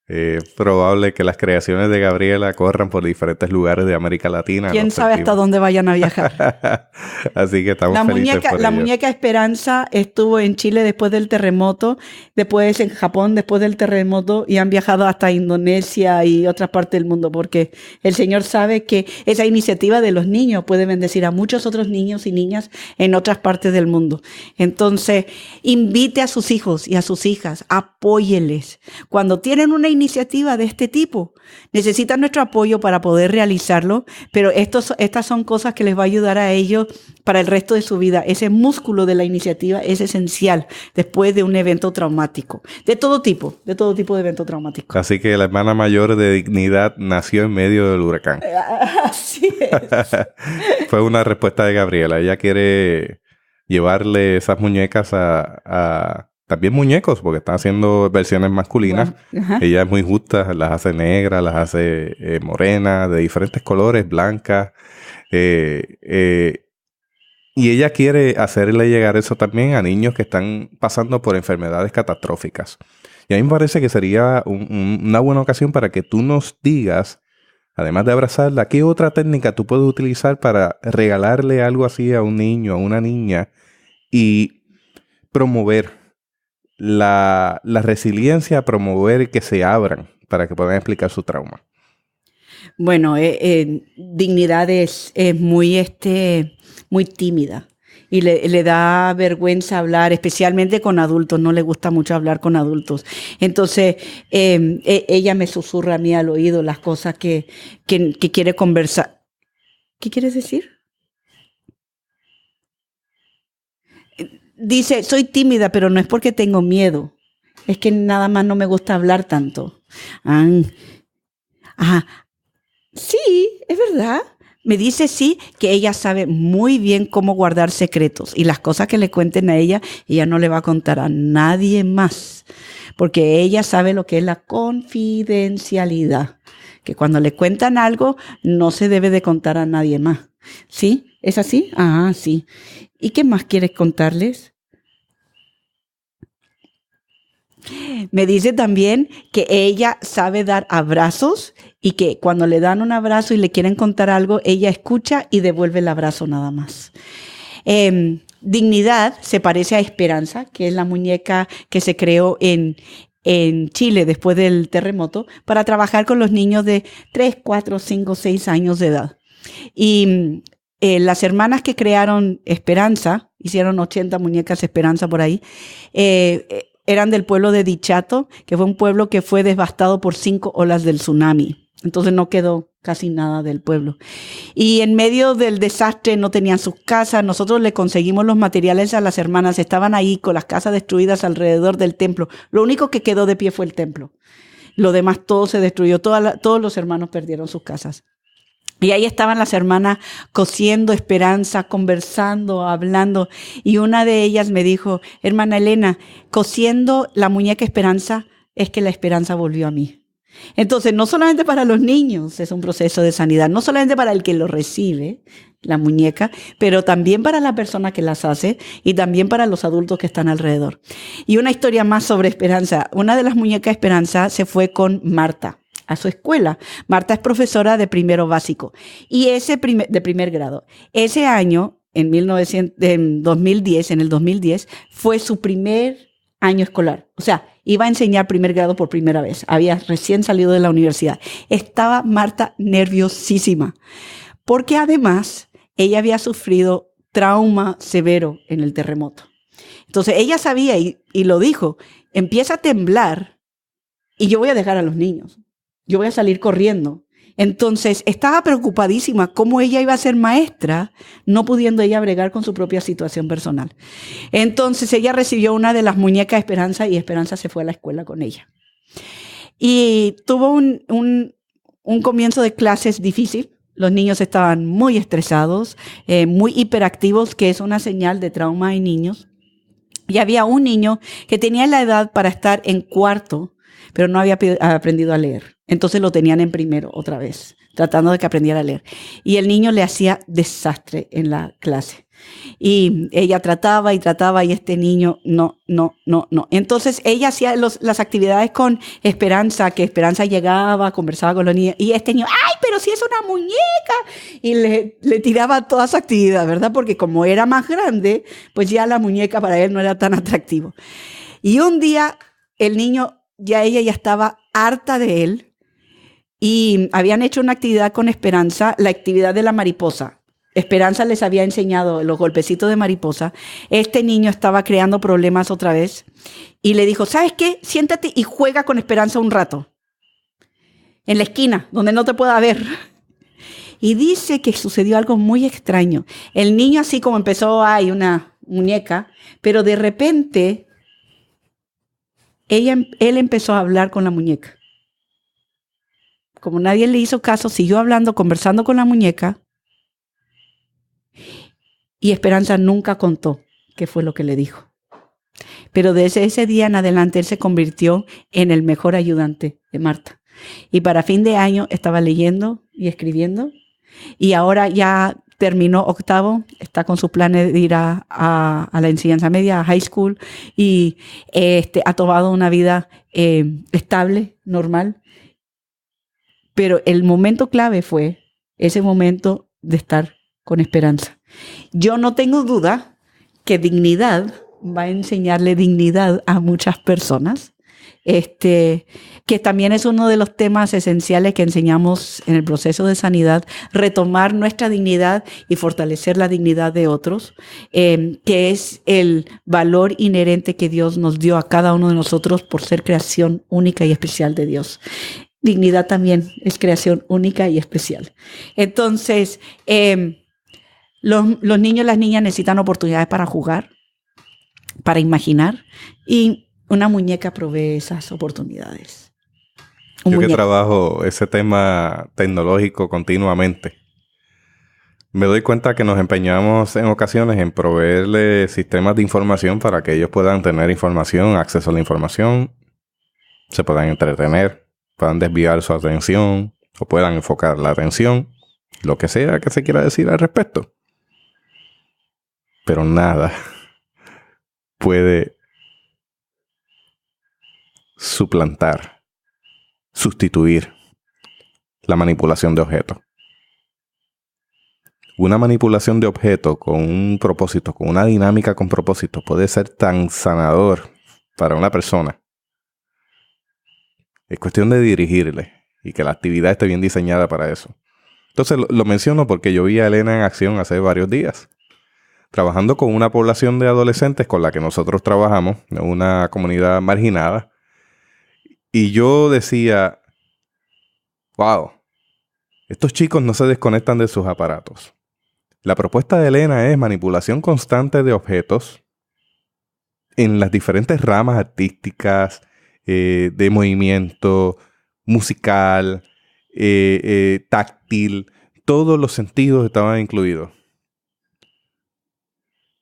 Es probable que las creaciones de Gabriela corran por diferentes lugares de América Latina. ¿Quién sabe hasta dónde vayan a viajar? Así que estamos felices por La ello. muñeca Esperanza estuvo en Chile después del terremoto, después en Japón después del terremoto y han viajado hasta Indonesia y otras partes del mundo porque el Señor sabe que esa iniciativa de los niños puede bendecir a muchos otros niños y niñas en otras partes del mundo. Entonces, invite a sus hijos y a sus hijas, apóyeles. Cuando tienen una iniciativa de este tipo, necesitan nuestro apoyo para poder realizarlo, pero estas son cosas que les va a ayudar a ellos para el resto de su vida. Ese músculo de la iniciativa es esencial después de un evento traumático, de todo tipo de evento traumático. Así que la hermana mayor de Dignidad nació en medio del huracán. Así es. Fue una respuesta de Gabriela. Ella quiere llevarle esas muñecas a también muñecos, porque están haciendo versiones masculinas. Bueno, ella es muy justa, las hace negras, las hace morenas, de diferentes colores, blancas. Y ella quiere hacerle llegar eso también a niños que están pasando por enfermedades catastróficas. Y a mí me parece que sería una buena ocasión para que tú nos digas, además de abrazarla, ¿qué otra técnica tú puedes utilizar para regalarle algo así a un niño, a una niña y promover la resiliencia, promover que se abran para que puedan explicar su trauma? Bueno, Dignidad es muy tímida y le da vergüenza hablar, especialmente con adultos. No le gusta mucho hablar con adultos. Entonces, ella me susurra a mí al oído las cosas que quiere conversar. ¿Qué quieres decir? Dice, soy tímida, pero no es porque tengo miedo. Es que nada más no me gusta hablar tanto. Sí, es verdad. Me dice sí, que ella sabe muy bien cómo guardar secretos. Y las cosas que le cuenten a ella no le va a contar a nadie más. Porque ella sabe lo que es la confidencialidad. Que cuando le cuentan algo, no se debe de contar a nadie más. ¿Sí? ¿Es así? Ah, sí. ¿Y qué más quieres contarles? Me dice también que ella sabe dar abrazos y que cuando le dan un abrazo y le quieren contar algo, ella escucha y devuelve el abrazo nada más. Dignidad se parece a Esperanza, que es la muñeca que se creó en Chile después del terremoto para trabajar con los niños de 3, 4, 5, 6 años de edad. Y las hermanas que crearon Esperanza, hicieron 80 muñecas Esperanza por ahí, eran del pueblo de Dichato, que fue un pueblo que fue devastado por 5 olas del tsunami. Entonces no quedó casi nada del pueblo. Y en medio del desastre no tenían sus casas. Nosotros le conseguimos los materiales a las hermanas. Estaban ahí con las casas destruidas alrededor del templo. Lo único que quedó de pie fue el templo. Lo demás todo se destruyó. Todos los hermanos perdieron sus casas. Y ahí estaban las hermanas cosiendo Esperanza, conversando, hablando. Y una de ellas me dijo, hermana Elena, cosiendo la muñeca Esperanza es que la esperanza volvió a mí. Entonces, no solamente para los niños es un proceso de sanidad, no solamente para el que lo recibe, la muñeca, pero también para la persona que las hace y también para los adultos que están alrededor. Y una historia más sobre Esperanza. Una de las muñecas Esperanza se fue con Marta a su escuela. Marta es profesora de primero básico y de primer grado. Ese año, en el 2010, fue su primer año escolar. O sea, iba a enseñar primer grado por primera vez. Había recién salido de la universidad. Estaba Marta nerviosísima, porque además ella había sufrido trauma severo en el terremoto. Entonces ella sabía y lo dijo, empieza a temblar y yo voy a dejar a los niños. Yo voy a salir corriendo. Entonces, estaba preocupadísima cómo ella iba a ser maestra, no pudiendo ella bregar con su propia situación personal. Entonces, ella recibió una de las muñecas Esperanza y Esperanza se fue a la escuela con ella. Y tuvo un comienzo de clases difícil. Los niños estaban muy estresados, muy hiperactivos, que es una señal de trauma en niños. Y había un niño que tenía la edad para estar en cuarto, pero no había aprendido a leer. Entonces lo tenían en primero otra vez, tratando de que aprendiera a leer. Y el niño le hacía desastre en la clase. Y ella trataba y este niño no. Entonces ella hacía las actividades con Esperanza, que Esperanza llegaba, conversaba con los niños. Y este niño, ¡ay, pero si es una muñeca! Y le tiraba toda su actividad, ¿verdad? Porque como era más grande, pues ya la muñeca para él no era tan atractivo. Y un día el niño, ella ya estaba harta de él. Y habían hecho una actividad con Esperanza, la actividad de la mariposa. Esperanza les había enseñado los golpecitos de mariposa. Este niño estaba creando problemas otra vez y le dijo, ¿sabes qué? Siéntate y juega con Esperanza un rato. En la esquina, donde no te pueda ver. Y dice que sucedió algo muy extraño. El niño así como empezó, hay una muñeca, pero de repente él empezó a hablar con la muñeca. Como nadie le hizo caso, siguió hablando, conversando con la muñeca. Y Esperanza nunca contó qué fue lo que le dijo. Pero desde ese día en adelante él se convirtió en el mejor ayudante de Marta. Y para fin de año estaba leyendo y escribiendo. Y ahora ya terminó octavo, está con sus planes de ir a la enseñanza media, a high school. Y ha tomado una vida estable, normal. Pero el momento clave fue ese momento de estar con Esperanza. Yo no tengo duda que Dignidad va a enseñarle dignidad a muchas personas, que también es uno de los temas esenciales que enseñamos en el proceso de sanidad, retomar nuestra dignidad y fortalecer la dignidad de otros, que es el valor inherente que Dios nos dio a cada uno de nosotros por ser creación única y especial de Dios. Dignidad también es creación única y especial. Entonces, los niños y las niñas necesitan oportunidades para jugar, para imaginar, y una muñeca provee esas oportunidades. Yo que trabajo ese tema tecnológico continuamente, me doy cuenta que nos empeñamos en ocasiones en proveerle sistemas de información para que ellos puedan tener información, acceso a la información, se puedan entretener, puedan desviar su atención o puedan enfocar la atención, lo que sea que se quiera decir al respecto. Pero nada puede suplantar, sustituir la manipulación de objetos. Una manipulación de objetos con un propósito, con una dinámica con propósito, puede ser tan sanador para una persona. Es cuestión de dirigirle y que la actividad esté bien diseñada para eso. Entonces lo menciono porque yo vi a Elena en acción hace varios días, trabajando con una población de adolescentes con la que nosotros trabajamos, en una comunidad marginada. Y yo decía, wow, estos chicos no se desconectan de sus aparatos. La propuesta de Elena es manipulación constante de objetos en las diferentes ramas artísticas, de movimiento, musical, táctil. Todos los sentidos estaban incluidos.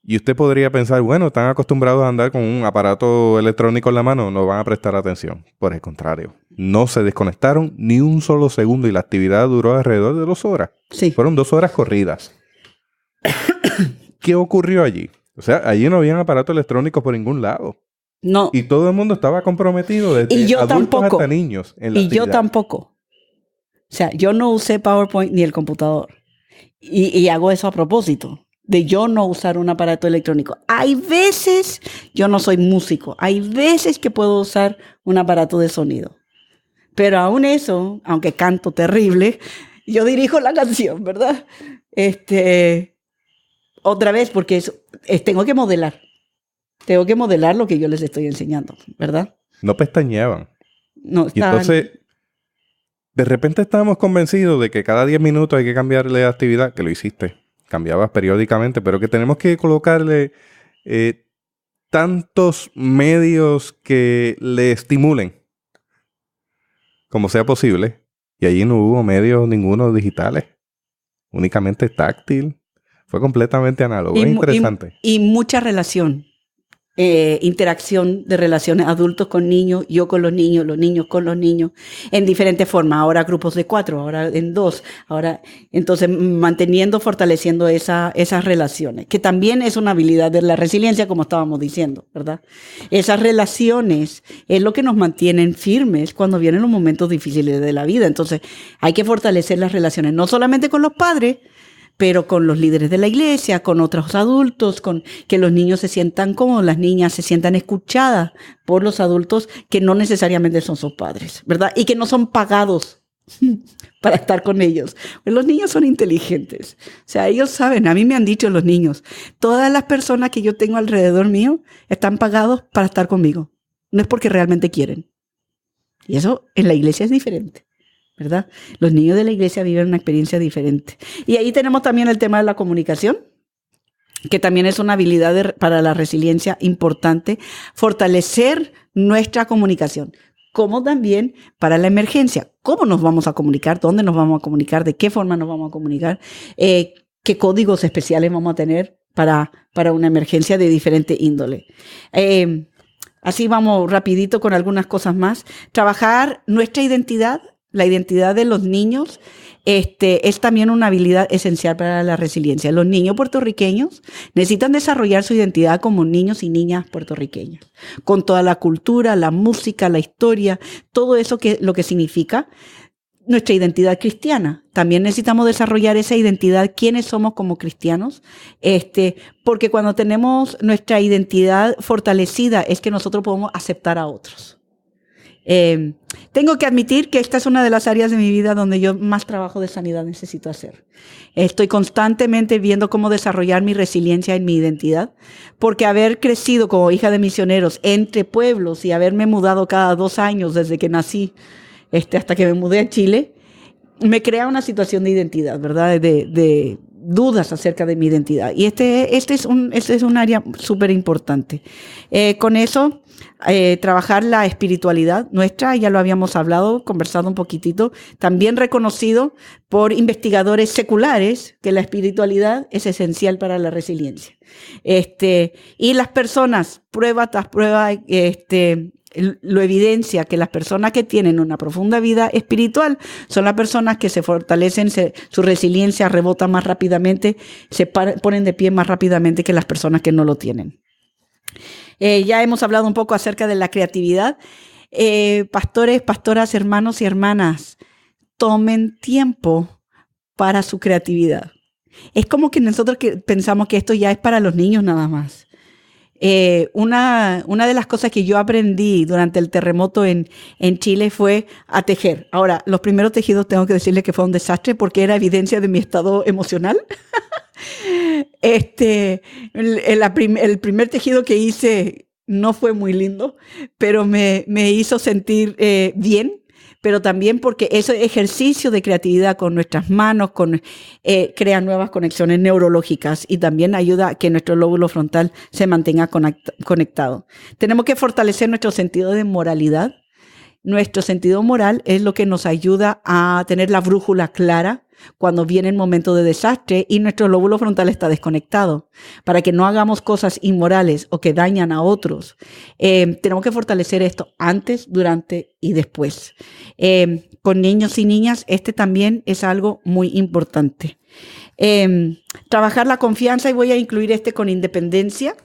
Y usted podría pensar, bueno, están acostumbrados a andar con un aparato electrónico en la mano, no van a prestar atención. Por el contrario, no se desconectaron ni un solo segundo y la actividad duró alrededor de 2 horas. Sí. Fueron 2 horas corridas. ¿Qué ocurrió allí? O sea, allí no habían aparatos electrónicos por ningún lado. No. Y todo el mundo estaba comprometido, desde adultos hasta niños, en la actividad. Yo tampoco. O sea, yo no usé PowerPoint ni el computador. Y hago eso a propósito, de yo no usar un aparato electrónico. Hay veces, yo no soy músico, hay veces que puedo usar un aparato de sonido. Pero aún eso, aunque canto terrible, yo dirijo la canción, ¿verdad? Otra vez, porque tengo que modelar. Tengo que modelar lo que yo les estoy enseñando, ¿verdad? No pestañeaban. No, y entonces, de repente estábamos convencidos de que cada 10 minutos hay que cambiarle de actividad, que lo hiciste. Cambiabas periódicamente, pero que tenemos que colocarle tantos medios que le estimulen como sea posible. Y allí no hubo medios ninguno digitales. Únicamente táctil. Fue completamente análogo. Es interesante. Y mucha relación. Interacción de relaciones adultos con niños, yo con los niños con los niños, en diferentes formas. Ahora grupos de 4, ahora en 2. Ahora, entonces, manteniendo, fortaleciendo esas relaciones, que también es una habilidad de la resiliencia, como estábamos diciendo, ¿verdad? Esas relaciones es lo que nos mantienen firmes cuando vienen los momentos difíciles de la vida. Entonces, hay que fortalecer las relaciones, no solamente con los padres, pero con los líderes de la iglesia, con otros adultos, con que los niños se sientan cómodos, las niñas se sientan escuchadas por los adultos que no necesariamente son sus padres, ¿verdad? Y que no son pagados para estar con ellos. Pues los niños son inteligentes. O sea, ellos saben, a mí me han dicho los niños, todas las personas que yo tengo alrededor mío están pagados para estar conmigo. No es porque realmente quieren. Y eso en la iglesia es diferente, ¿verdad? Los niños de la iglesia viven una experiencia diferente. Y ahí tenemos también el tema de la comunicación, que también es una habilidad para la resiliencia importante, fortalecer nuestra comunicación, como también para la emergencia. ¿Cómo nos vamos a comunicar? ¿Dónde nos vamos a comunicar? ¿De qué forma nos vamos a comunicar? ¿Qué códigos especiales vamos a tener para una emergencia de diferente índole? Así vamos rapidito con algunas cosas más. Trabajar nuestra identidad. La identidad de los niños es también una habilidad esencial para la resiliencia. Los niños puertorriqueños necesitan desarrollar su identidad como niños y niñas puertorriqueños, con toda la cultura, la música, la historia, todo eso lo que significa nuestra identidad cristiana. También necesitamos desarrollar esa identidad, quiénes somos como cristianos, porque cuando tenemos nuestra identidad fortalecida es que nosotros podemos aceptar a otros. Tengo que admitir que esta es una de las áreas de mi vida donde yo más trabajo de sanidad necesito hacer. Estoy constantemente viendo cómo desarrollar mi resiliencia en mi identidad, porque haber crecido como hija de misioneros entre pueblos y haberme mudado cada 2 años desde que nací hasta que me mudé a Chile, me crea una situación de identidad, ¿verdad? De dudas acerca de mi identidad. Y este es un área súper importante. Con eso, trabajar la espiritualidad nuestra, ya lo habíamos hablado, conversado un poquitito, también reconocido por investigadores seculares que la espiritualidad es esencial para la resiliencia. Y las personas, prueba tras prueba, lo evidencia que las personas que tienen una profunda vida espiritual son las personas que se fortalecen, su resiliencia rebota más rápidamente, se ponen de pie más rápidamente que las personas que no lo tienen. Ya hemos hablado un poco acerca de la creatividad. Pastores, pastoras, hermanos y hermanas, tomen tiempo para su creatividad. Es como que nosotros pensamos que esto ya es para los niños nada más. Una de las cosas que yo aprendí durante el terremoto en Chile fue a tejer. Ahora, los primeros tejidos tengo que decirles que fue un desastre porque era evidencia de mi estado emocional. El primer tejido que hice no fue muy lindo, pero me hizo sentir bien. Pero también porque ese ejercicio de creatividad con nuestras manos crea nuevas conexiones neurológicas y también ayuda a que nuestro lóbulo frontal se mantenga conectado. Tenemos que fortalecer nuestro sentido de moralidad. Nuestro sentido moral es lo que nos ayuda a tener la brújula clara cuando viene el momento de desastre y nuestro lóbulo frontal está desconectado, para que no hagamos cosas inmorales o que dañan a otros. Tenemos que fortalecer esto antes, durante y después. Con niños y niñas, también es algo muy importante. Trabajar la confianza, y voy a incluir con independencia.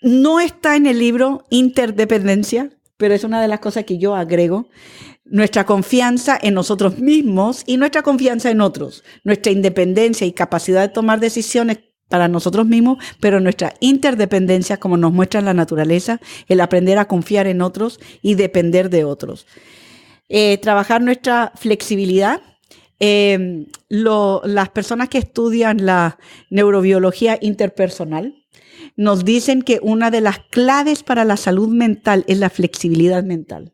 No está en el libro interdependencia, pero es una de las cosas que yo agrego. Nuestra confianza en nosotros mismos y nuestra confianza en otros. Nuestra independencia y capacidad de tomar decisiones para nosotros mismos, pero nuestra interdependencia, como nos muestra la naturaleza, el aprender a confiar en otros y depender de otros. Trabajar nuestra flexibilidad. Las personas que estudian la neurobiología interpersonal nos dicen que una de las claves para la salud mental es la flexibilidad mental.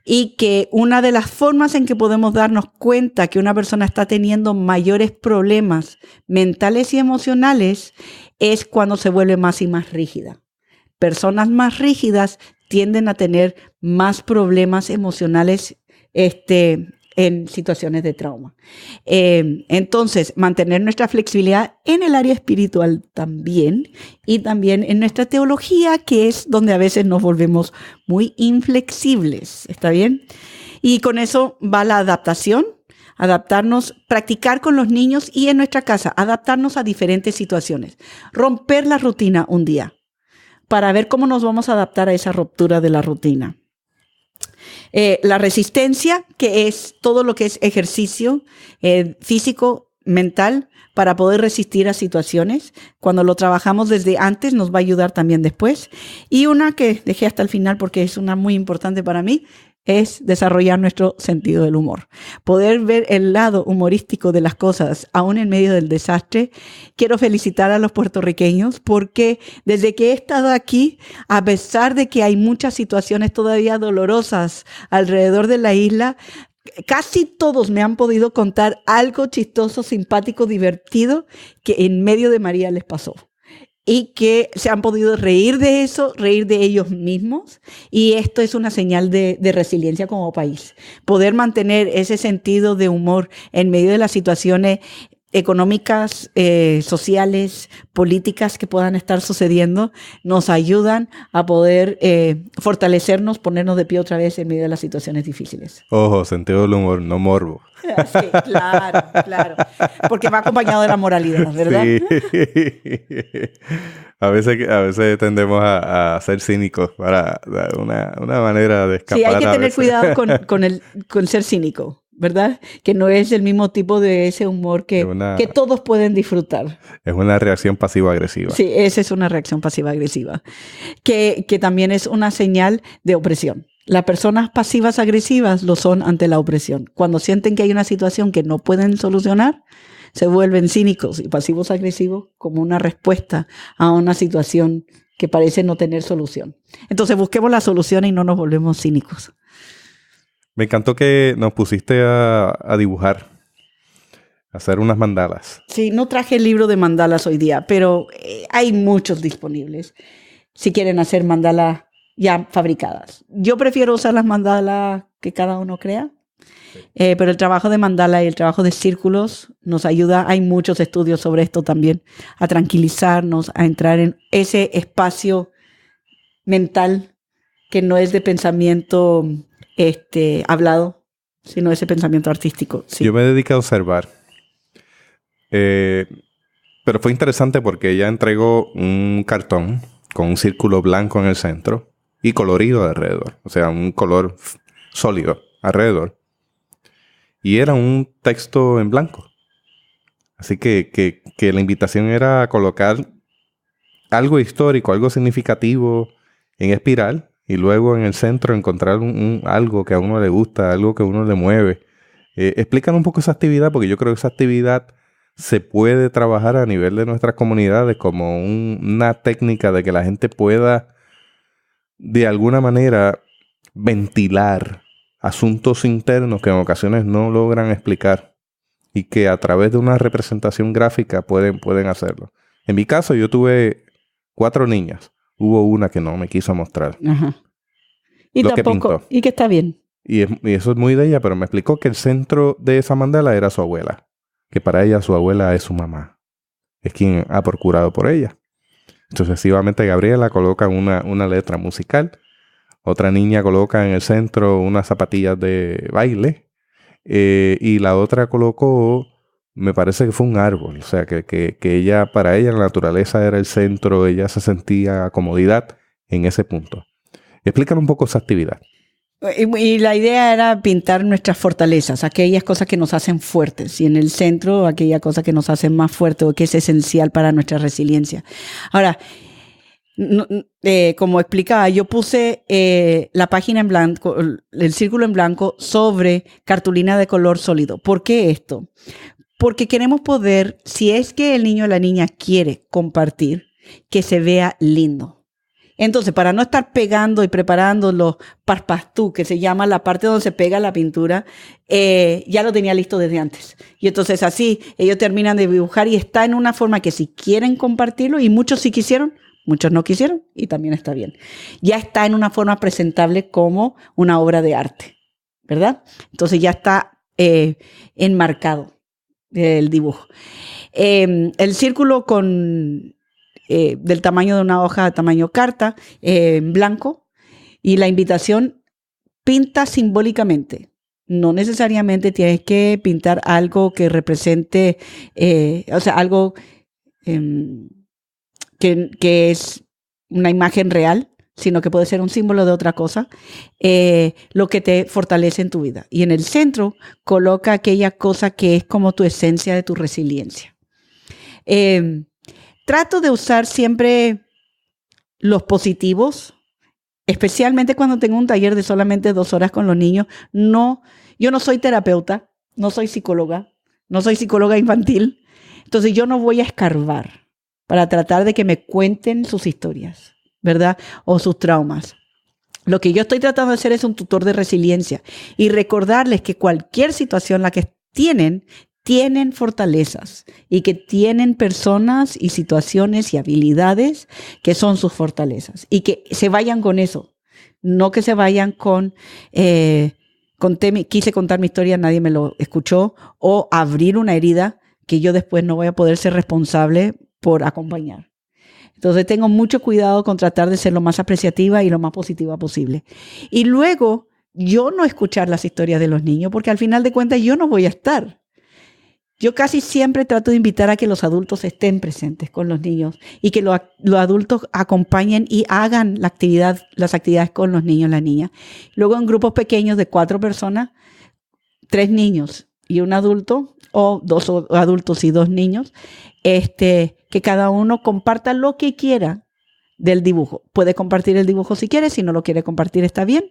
Y que una de las formas en que podemos darnos cuenta que una persona está teniendo mayores problemas mentales y emocionales es cuando se vuelve más y más rígida. Personas más rígidas tienden a tener más problemas emocionales en situaciones de trauma. Entonces, mantener nuestra flexibilidad en el área espiritual también, y también en nuestra teología, que es donde a veces nos volvemos muy inflexibles. ¿Está bien? Y con eso va la adaptación, adaptarnos, practicar con los niños y en nuestra casa, adaptarnos a diferentes situaciones, romper la rutina un día para ver cómo nos vamos a adaptar a esa ruptura de la rutina. La resistencia, que es todo lo que es ejercicio físico, mental, para poder resistir a situaciones. Cuando lo trabajamos desde antes, nos va a ayudar también después. Y una que dejé hasta el final porque es una muy importante para mí, es desarrollar nuestro sentido del humor. Poder ver el lado humorístico de las cosas, aún en medio del desastre. Quiero felicitar a los puertorriqueños porque desde que he estado aquí, a pesar de que hay muchas situaciones todavía dolorosas alrededor de la isla, casi todos me han podido contar algo chistoso, simpático, divertido que en medio de María les pasó. Y que se han podido reír de eso, reír de ellos mismos. Y esto es una señal de resiliencia como país. Poder mantener ese sentido de humor en medio de las situaciones económicas, sociales, políticas que puedan estar sucediendo, nos ayudan a poder fortalecernos, ponernos de pie otra vez en medio de las situaciones difíciles. Ojo, sentido del humor, no morbo. Sí, claro. Porque va acompañado de la moralidad, ¿verdad? Sí. A veces tendemos a ser cínicos para una manera de escapar. Sí, hay que tener cuidado con ser cínico, ¿verdad? Que no es el mismo tipo de ese humor que todos pueden disfrutar. Es una reacción pasivo-agresiva. Sí, esa es una reacción pasiva-agresiva. Que también es una señal de opresión. Las personas pasivas agresivas lo son ante la opresión. Cuando sienten que hay una situación que no pueden solucionar, se vuelven cínicos y pasivos agresivos como una respuesta a una situación que parece no tener solución. Entonces busquemos la solución y no nos volvemos cínicos. Me encantó que nos pusiste a dibujar, a hacer unas mandalas. Sí, no traje el libro de mandalas hoy día, pero hay muchos disponibles si quieren hacer mandalas ya fabricadas. Yo prefiero usar las mandalas que cada uno crea, pero el trabajo de mandala y el trabajo de círculos nos ayuda. Hay muchos estudios sobre esto también, a tranquilizarnos, a entrar en ese espacio mental que no es de pensamiento hablado, sino ese pensamiento artístico. Sí. Yo me dediqué a observar. Pero fue interesante porque ella entregó un cartón con un círculo blanco en el centro y colorido alrededor. O sea, un color sólido alrededor. Y era un texto en blanco. Así que la invitación era a colocar algo histórico, algo significativo en espiral y luego en el centro encontrar algo que a uno le gusta, algo que a uno le mueve. Explícanos un poco esa actividad, porque yo creo que esa actividad se puede trabajar a nivel de nuestras comunidades como una técnica de que la gente pueda de alguna manera ventilar asuntos internos que en ocasiones no logran explicar y que a través de una representación gráfica pueden hacerlo. En mi caso yo tuve 4 niñas. Hubo una que no me quiso mostrar. Ajá. Y lo que tampoco, pintó. y que está bien. Y eso es muy de ella, pero me explicó que el centro de esa mandala era su abuela. Que para ella su abuela es su mamá. Es quien ha procurado por ella. Sucesivamente Gabriela coloca una letra musical. Otra niña coloca en el centro unas zapatillas de baile. Y la otra colocó, me parece que fue un árbol. O sea, que ella, para ella la naturaleza era el centro. Ella se sentía comodidad en ese punto. Explícanos un poco esa actividad. Y la idea era pintar nuestras fortalezas, aquellas cosas que nos hacen fuertes, y en el centro aquellas cosas que nos hacen más fuertes o que es esencial para nuestra resiliencia. Ahora, como explicaba, yo puse la página en blanco, el círculo en blanco sobre cartulina de color sólido. ¿Por qué esto? Porque queremos poder, si es que el niño o la niña quiere compartir, que se vea lindo. Entonces, para no estar pegando y preparando los parpastú, que se llama la parte donde se pega la pintura, ya lo tenía listo desde antes. Y entonces así ellos terminan de dibujar y está en una forma que si quieren compartirlo, y muchos sí quisieron, muchos no quisieron, y también está bien. Ya está en una forma presentable como una obra de arte, ¿verdad? Entonces ya está enmarcado el dibujo. El círculo del tamaño de una hoja, tamaño carta, en blanco, y la invitación pinta simbólicamente. No necesariamente tienes que pintar algo que represente, o sea, algo que es una imagen real, sino que puede ser un símbolo de otra cosa, lo que te fortalece en tu vida. Y en el centro coloca aquella cosa que es como tu esencia de tu resiliencia. Trato de usar siempre los positivos, especialmente cuando tengo un taller de solamente 2 horas con los niños. Yo no soy terapeuta, no soy psicóloga infantil. Entonces yo no voy a escarbar para tratar de que me cuenten sus historias, ¿verdad? O sus traumas. Lo que yo estoy tratando de hacer es un tutor de resiliencia y recordarles que cualquier situación la que tienen fortalezas y que tienen personas y situaciones y habilidades que son sus fortalezas y que se vayan con eso, no que se vayan con quise contar mi historia, nadie me lo escuchó, o abrir una herida que yo después no voy a poder ser responsable por acompañar. Entonces tengo mucho cuidado con tratar de ser lo más apreciativa y lo más positiva posible. Y luego yo no escuchar las historias de los niños, porque al final de cuentas yo no voy a estar. Yo casi siempre trato de invitar a que los adultos estén presentes con los niños y que los adultos acompañen y hagan las actividades con los niños y las niñas. Luego en grupos pequeños de 4 personas, 3 niños y un adulto, o 2 adultos y 2 niños, que cada uno comparta lo que quiera del dibujo. Puede compartir el dibujo si quiere, si no lo quiere compartir está bien.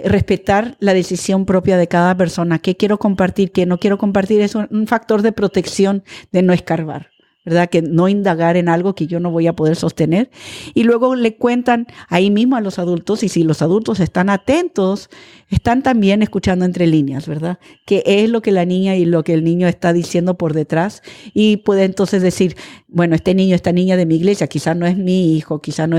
Respetar la decisión propia de cada persona, qué quiero compartir, qué no quiero compartir, es un factor de protección de no escarbar, ¿verdad? Que no indagar en algo que yo no voy a poder sostener. Y luego le cuentan ahí mismo a los adultos, y si los adultos están atentos, están también escuchando entre líneas, ¿verdad? Que es lo que la niña y lo que el niño está diciendo por detrás, y puede entonces decir, bueno, este niño, esta niña de mi iglesia, quizás no es mi hijo, quizás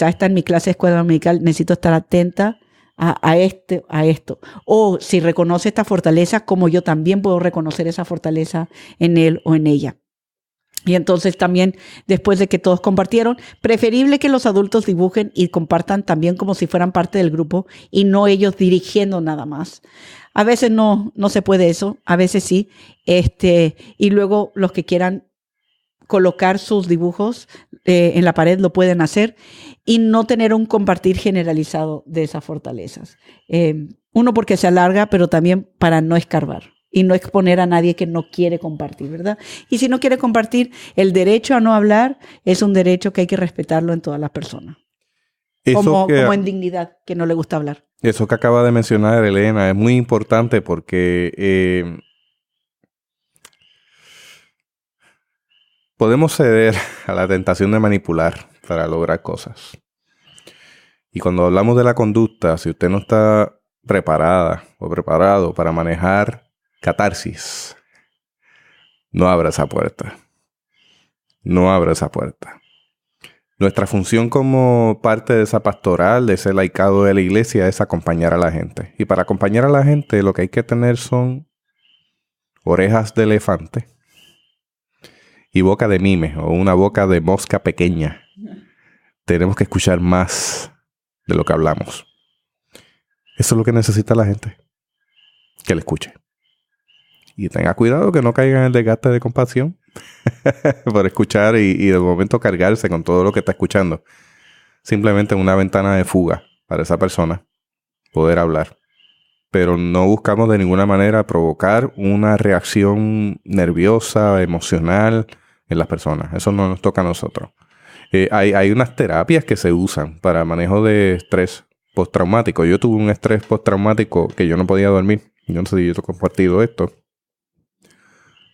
está en mi clase de escuela dominical, necesito estar atenta a esto. O si reconoce esta fortaleza, como yo también puedo reconocer esa fortaleza en él o en ella. Y entonces también, después de que todos compartieron, preferible que los adultos dibujen y compartan también como si fueran parte del grupo y no ellos dirigiendo nada más. A veces no se puede eso, a veces sí. Y luego los que quieran colocar sus dibujos en la pared, lo pueden hacer, y no tener un compartir generalizado de esas fortalezas. Uno, porque se alarga, pero también para no escarbar y no exponer a nadie que no quiere compartir, ¿verdad? Y si no quiere compartir, el derecho a no hablar es un derecho que hay que respetarlo en todas las personas. Como en dignidad, que no le gusta hablar. Eso que acaba de mencionar Elena es muy importante porque podemos ceder a la tentación de manipular para lograr cosas. Y cuando hablamos de la conducta, si usted no está preparada o preparado para manejar catarsis, no abra esa puerta. No abra esa puerta. Nuestra función como parte de esa pastoral, de ese laicado de la iglesia, es acompañar a la gente. Y para acompañar a la gente, lo que hay que tener son orejas de elefante y boca de mime, o una boca de mosca pequeña. Tenemos que escuchar más de lo que hablamos. Eso es lo que necesita la gente. Que le escuche. Y tenga cuidado que no caiga en el desgaste de compasión por escuchar y de momento cargarse con todo lo que está escuchando. Simplemente una ventana de fuga para esa persona poder hablar. Pero no buscamos de ninguna manera provocar una reacción nerviosa, emocional en las personas. Eso no nos toca a nosotros. Hay unas terapias que se usan para manejo de estrés postraumático. Yo tuve un estrés postraumático que yo no podía dormir. Yo no sé si yo te he compartido esto.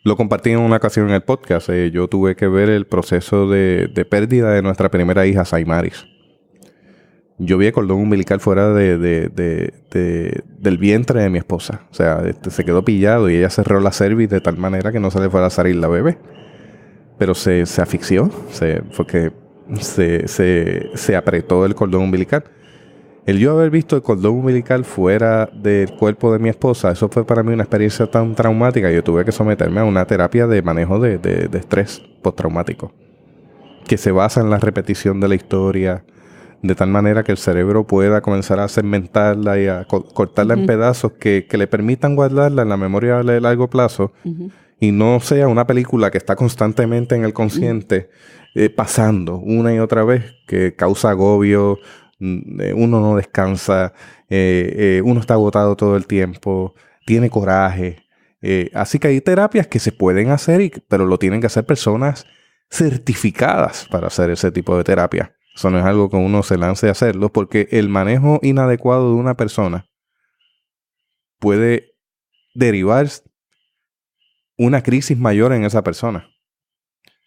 Lo compartí en una ocasión en el podcast. Yo tuve que ver el proceso de pérdida de nuestra primera hija, Saimaris. Yo vi el cordón umbilical fuera del vientre de mi esposa. O sea, se quedó pillado y ella cerró la cervix de tal manera que no se le fuera a salir la bebé. Pero se asfixió, porque se apretó el cordón umbilical. El yo haber visto el cordón umbilical fuera del cuerpo de mi esposa, eso fue para mí una experiencia tan traumática. Yo tuve que someterme a una terapia de manejo de estrés postraumático, que se basa en la repetición de la historia, de tal manera que el cerebro pueda comenzar a segmentarla y a cortarla en pedazos que le permitan guardarla en la memoria de largo plazo, y no sea una película que está constantemente en el consciente, pasando una y otra vez, que causa agobio. Uno no descansa, uno está agotado todo el tiempo, tiene coraje. Así que hay terapias que se pueden hacer, pero lo tienen que hacer personas certificadas para hacer ese tipo de terapia. Eso no es algo que uno se lance a hacerlo, porque el manejo inadecuado de una persona puede derivar una crisis mayor en esa persona.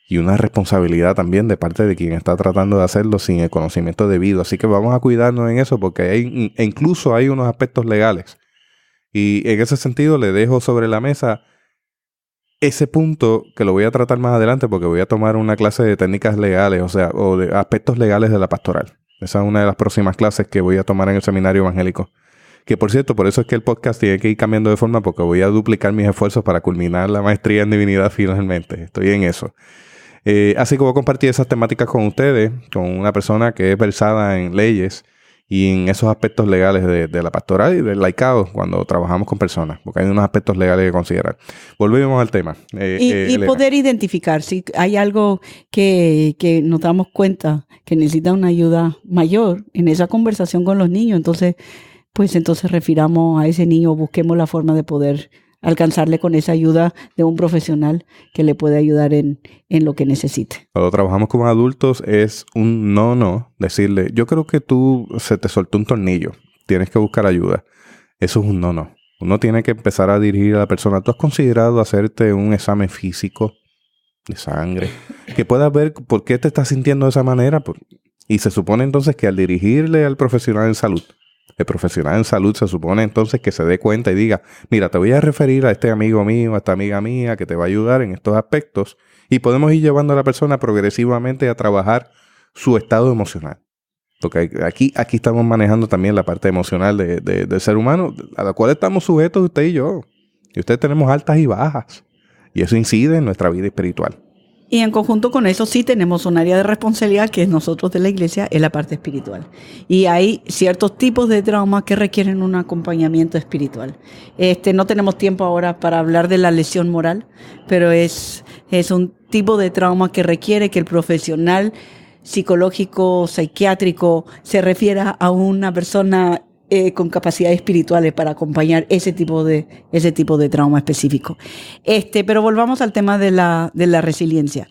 Y una responsabilidad también de parte de quien está tratando de hacerlo sin el conocimiento debido. Así que vamos a cuidarnos en eso, porque incluso hay unos aspectos legales. Y en ese sentido le dejo sobre la mesa ese punto, que lo voy a tratar más adelante, porque voy a tomar una clase de técnicas legales, o de aspectos legales de la pastoral. Esa es una de las próximas clases que voy a tomar en el seminario evangélico. Que por cierto, por eso es que el podcast tiene que ir cambiando de forma, porque voy a duplicar mis esfuerzos para culminar la maestría en divinidad finalmente. Estoy en eso. Así que voy a compartir esas temáticas con ustedes, con una persona que es versada en leyes y en esos aspectos legales de la pastoral y del laicado cuando trabajamos con personas, porque hay unos aspectos legales que considerar. Volvemos al tema. Y poder identificar si hay algo que nos damos cuenta que necesita una ayuda mayor en esa conversación con los niños. Entonces refiramos a ese niño, busquemos la forma de poder alcanzarle con esa ayuda de un profesional que le puede ayudar en lo que necesite. Cuando trabajamos con adultos es un no, decirle, yo creo que se te soltó un tornillo, tienes que buscar ayuda. Eso es un no. Uno tiene que empezar a dirigir a la persona. ¿Tú has considerado hacerte un examen físico de sangre? Que puedas ver por qué te estás sintiendo de esa manera. Y se supone entonces que al dirigirle al profesional en salud, el profesional en salud se supone entonces que se dé cuenta y diga, mira, te voy a referir a este amigo mío, a esta amiga mía que te va a ayudar en estos aspectos, y podemos ir llevando a la persona progresivamente a trabajar su estado emocional. Porque aquí estamos manejando también la parte emocional del ser humano, a la cual estamos sujetos usted y yo. Y usted tenemos altas y bajas, y eso incide en nuestra vida espiritual. Y en conjunto con eso sí tenemos un área de responsabilidad que es nosotros de la iglesia, es la parte espiritual. Y hay ciertos tipos de traumas que requieren un acompañamiento espiritual. No tenemos tiempo ahora para hablar de la lesión moral, pero es un tipo de trauma que requiere que el profesional psicológico, psiquiátrico, se refiera a una persona con capacidades espirituales para acompañar ese tipo de trauma específico. Pero volvamos al tema de la resiliencia.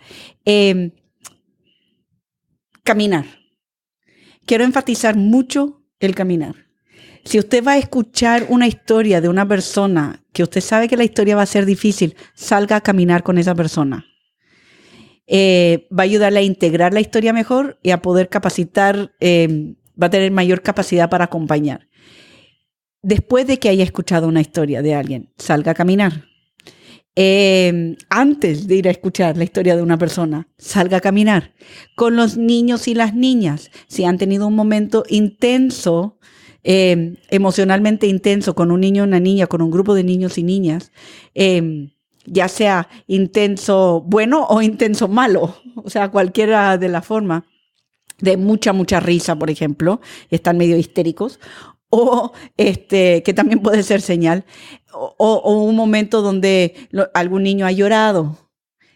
Caminar. Quiero enfatizar mucho el caminar. Si usted va a escuchar una historia de una persona que usted sabe que la historia va a ser difícil, salga a caminar con esa persona. Va a ayudarle a integrar la historia mejor y a poder capacitar, va a tener mayor capacidad para acompañar. Después de que haya escuchado una historia de alguien, salga a caminar. Antes de ir a escuchar la historia de una persona, salga a caminar. Con los niños y las niñas, si han tenido un momento intenso, emocionalmente intenso con un niño o una niña, con un grupo de niños y niñas, ya sea intenso bueno o intenso malo, o sea, cualquiera de las formas, de mucha risa, por ejemplo, están medio histéricos, o que también puede ser señal, o un momento donde algún niño ha llorado,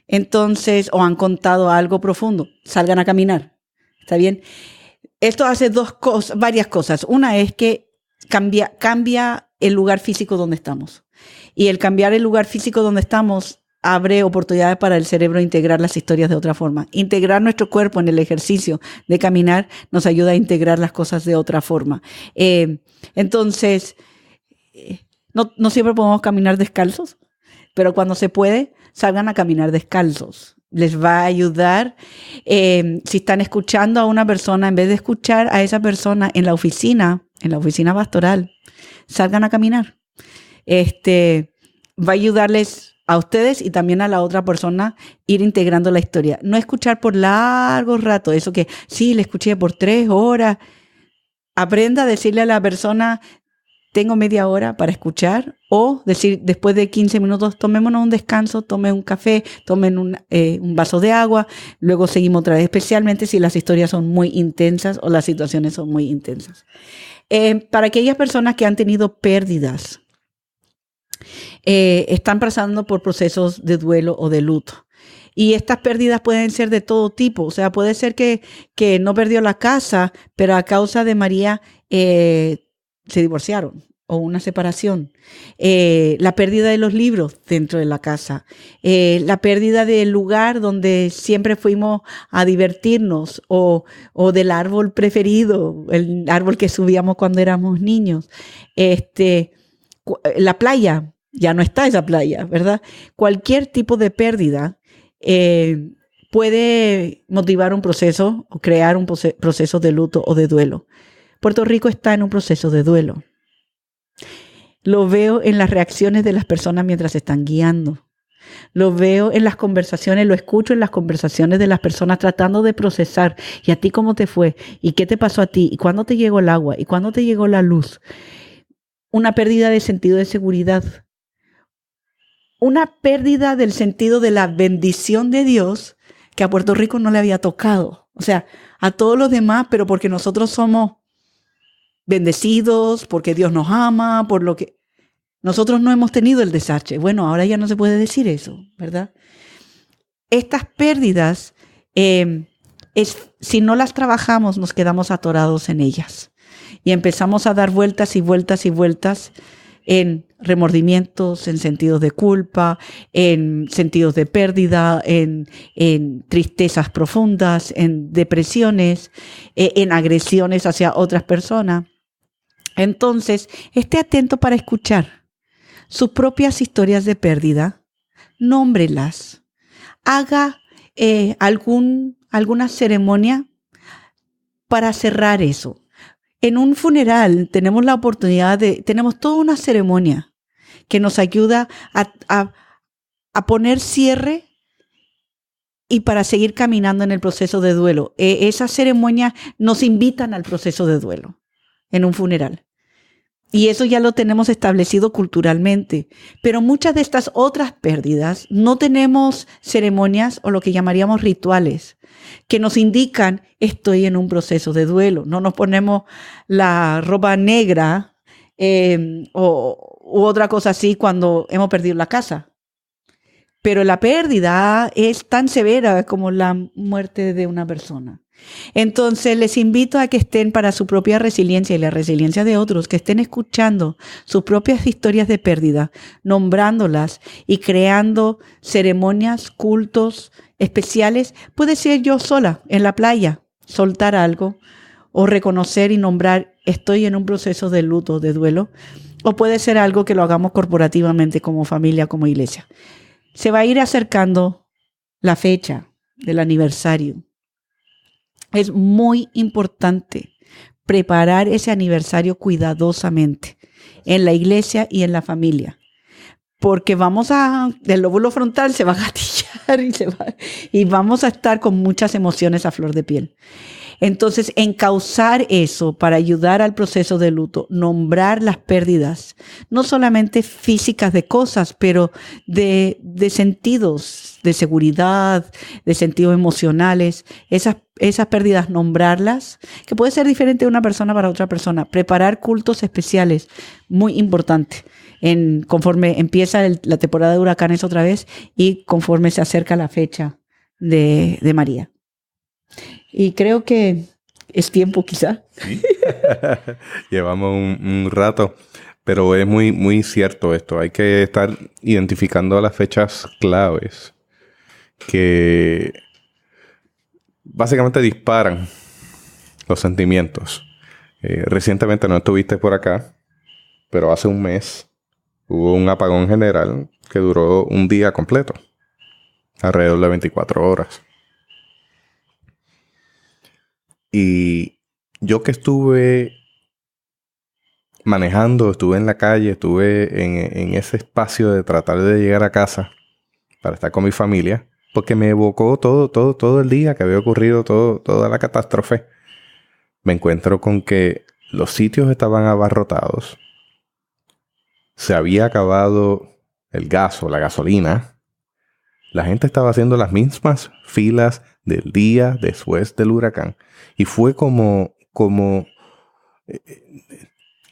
entonces, o han contado algo profundo, salgan a caminar, ¿está bien? Esto hace varias cosas. Una es que cambia el lugar físico donde estamos. Y el cambiar el lugar físico donde estamos abre oportunidades para el cerebro integrar las historias de otra forma. Integrar nuestro cuerpo en el ejercicio de caminar nos ayuda a integrar las cosas de otra forma. Entonces, no siempre podemos caminar descalzos, pero cuando se puede, salgan a caminar descalzos. Les va a ayudar. Si están escuchando a una persona, en vez de escuchar a esa persona en la oficina pastoral, salgan a caminar. Va a ayudarles a ustedes y también a la otra persona ir integrando la historia. No escuchar por largo rato, eso que sí, le escuché por 3 horas. Aprenda a decirle a la persona, tengo media hora para escuchar, o decir después de 15 minutos, tomémonos un descanso, tomen un café, tomen un vaso de agua, luego seguimos otra vez, especialmente si las historias son muy intensas o las situaciones son muy intensas. Para aquellas personas que han tenido pérdidas, están pasando por procesos de duelo o de luto. Y estas pérdidas pueden ser de todo tipo. O sea, puede ser que no perdió la casa, pero a causa de María se divorciaron o una separación. La pérdida de los libros dentro de la casa. La pérdida del lugar donde siempre fuimos a divertirnos o del árbol preferido, el árbol que subíamos cuando éramos niños. La playa, ya no está esa playa, ¿verdad? Cualquier tipo de pérdida puede motivar un proceso o crear un proceso de luto o de duelo. Puerto Rico está en un proceso de duelo. Lo veo en las reacciones de las personas mientras se están guiando. Lo veo en las conversaciones, lo escucho en las conversaciones de las personas tratando de procesar. ¿Y a ti cómo te fue? ¿Y qué te pasó a ti? ¿Y cuándo te llegó el agua? ¿Y cuándo te llegó la luz? Una pérdida de sentido de seguridad. Una pérdida del sentido de la bendición de Dios que a Puerto Rico no le había tocado. O sea, a todos los demás, pero porque nosotros somos bendecidos, porque Dios nos ama, por lo que nosotros no hemos tenido el desastre. Bueno, ahora ya no se puede decir eso, ¿verdad? Estas pérdidas, si no las trabajamos, nos quedamos atorados en ellas y empezamos a dar vueltas y vueltas y vueltas en remordimientos, en sentidos de culpa, en sentidos de pérdida, en tristezas profundas, en depresiones, en agresiones hacia otras personas. Entonces, esté atento para escuchar sus propias historias de pérdida, nómbrelas, haga alguna ceremonia para cerrar eso. En un funeral tenemos la oportunidad tenemos toda una ceremonia que nos ayuda a poner cierre y para seguir caminando en el proceso de duelo. Esas ceremonias nos invitan al proceso de duelo en un funeral. Y eso ya lo tenemos establecido culturalmente. Pero muchas de estas otras pérdidas no tenemos ceremonias o lo que llamaríamos rituales que nos indican estoy en un proceso de duelo. No nos ponemos la ropa negra u otra cosa así cuando hemos perdido la casa. pero la pérdida es tan severa como la muerte de una persona. Entonces les invito a que estén para su propia resiliencia y la resiliencia de otros, que estén escuchando sus propias historias de pérdida, nombrándolas y creando ceremonias, cultos especiales. Puede ser yo sola en la playa, soltar algo o reconocer y nombrar estoy en un proceso de luto, de duelo, o puede ser algo que lo hagamos corporativamente como familia, como iglesia. Se va a ir acercando la fecha del aniversario. Es muy importante preparar ese aniversario cuidadosamente en la iglesia y en la familia, porque el lóbulo frontal se va a gatillar y vamos a estar con muchas emociones a flor de piel. Entonces, encauzar eso para ayudar al proceso de luto, nombrar las pérdidas, no solamente físicas de cosas, pero de sentidos, de seguridad, de sentidos emocionales, esas pérdidas, nombrarlas, que puede ser diferente de una persona para otra persona. Preparar cultos especiales, muy importante, conforme empieza la temporada de huracanes otra vez y conforme se acerca la fecha de María. Y creo que es tiempo quizá. ¿Sí? Llevamos un rato, pero es muy, muy cierto esto. Hay que estar identificando las fechas claves que básicamente disparan los sentimientos. Recientemente no estuviste por acá, pero hace un mes hubo un apagón general que duró un día completo, alrededor de 24 horas. Y yo que estuve manejando, estuve en la calle, estuve en ese espacio de tratar de llegar a casa para estar con mi familia, porque me evocó todo el día que había ocurrido, toda la catástrofe. Me encuentro con que los sitios estaban abarrotados, se había acabado el gas o la gasolina, la gente estaba haciendo las mismas filas del día después del huracán. Y fue como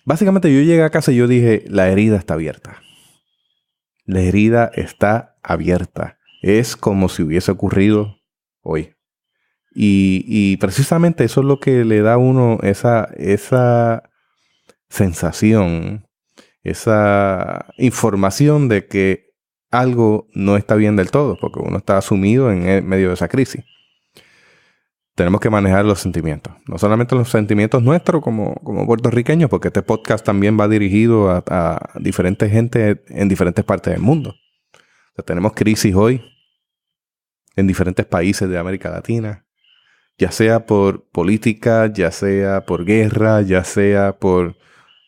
básicamente yo llegué a casa y yo dije, la herida está abierta. La herida está abierta. Es como si hubiese ocurrido hoy. Y precisamente eso es lo que le da a uno esa sensación, esa información de que algo no está bien del todo, porque uno está sumido en medio de esa crisis. Tenemos que manejar los sentimientos. No solamente los sentimientos nuestros como puertorriqueños, porque este podcast también va dirigido a diferentes gente en diferentes partes del mundo. O sea, tenemos crisis hoy en diferentes países de América Latina, ya sea por política, ya sea por guerra, ya sea por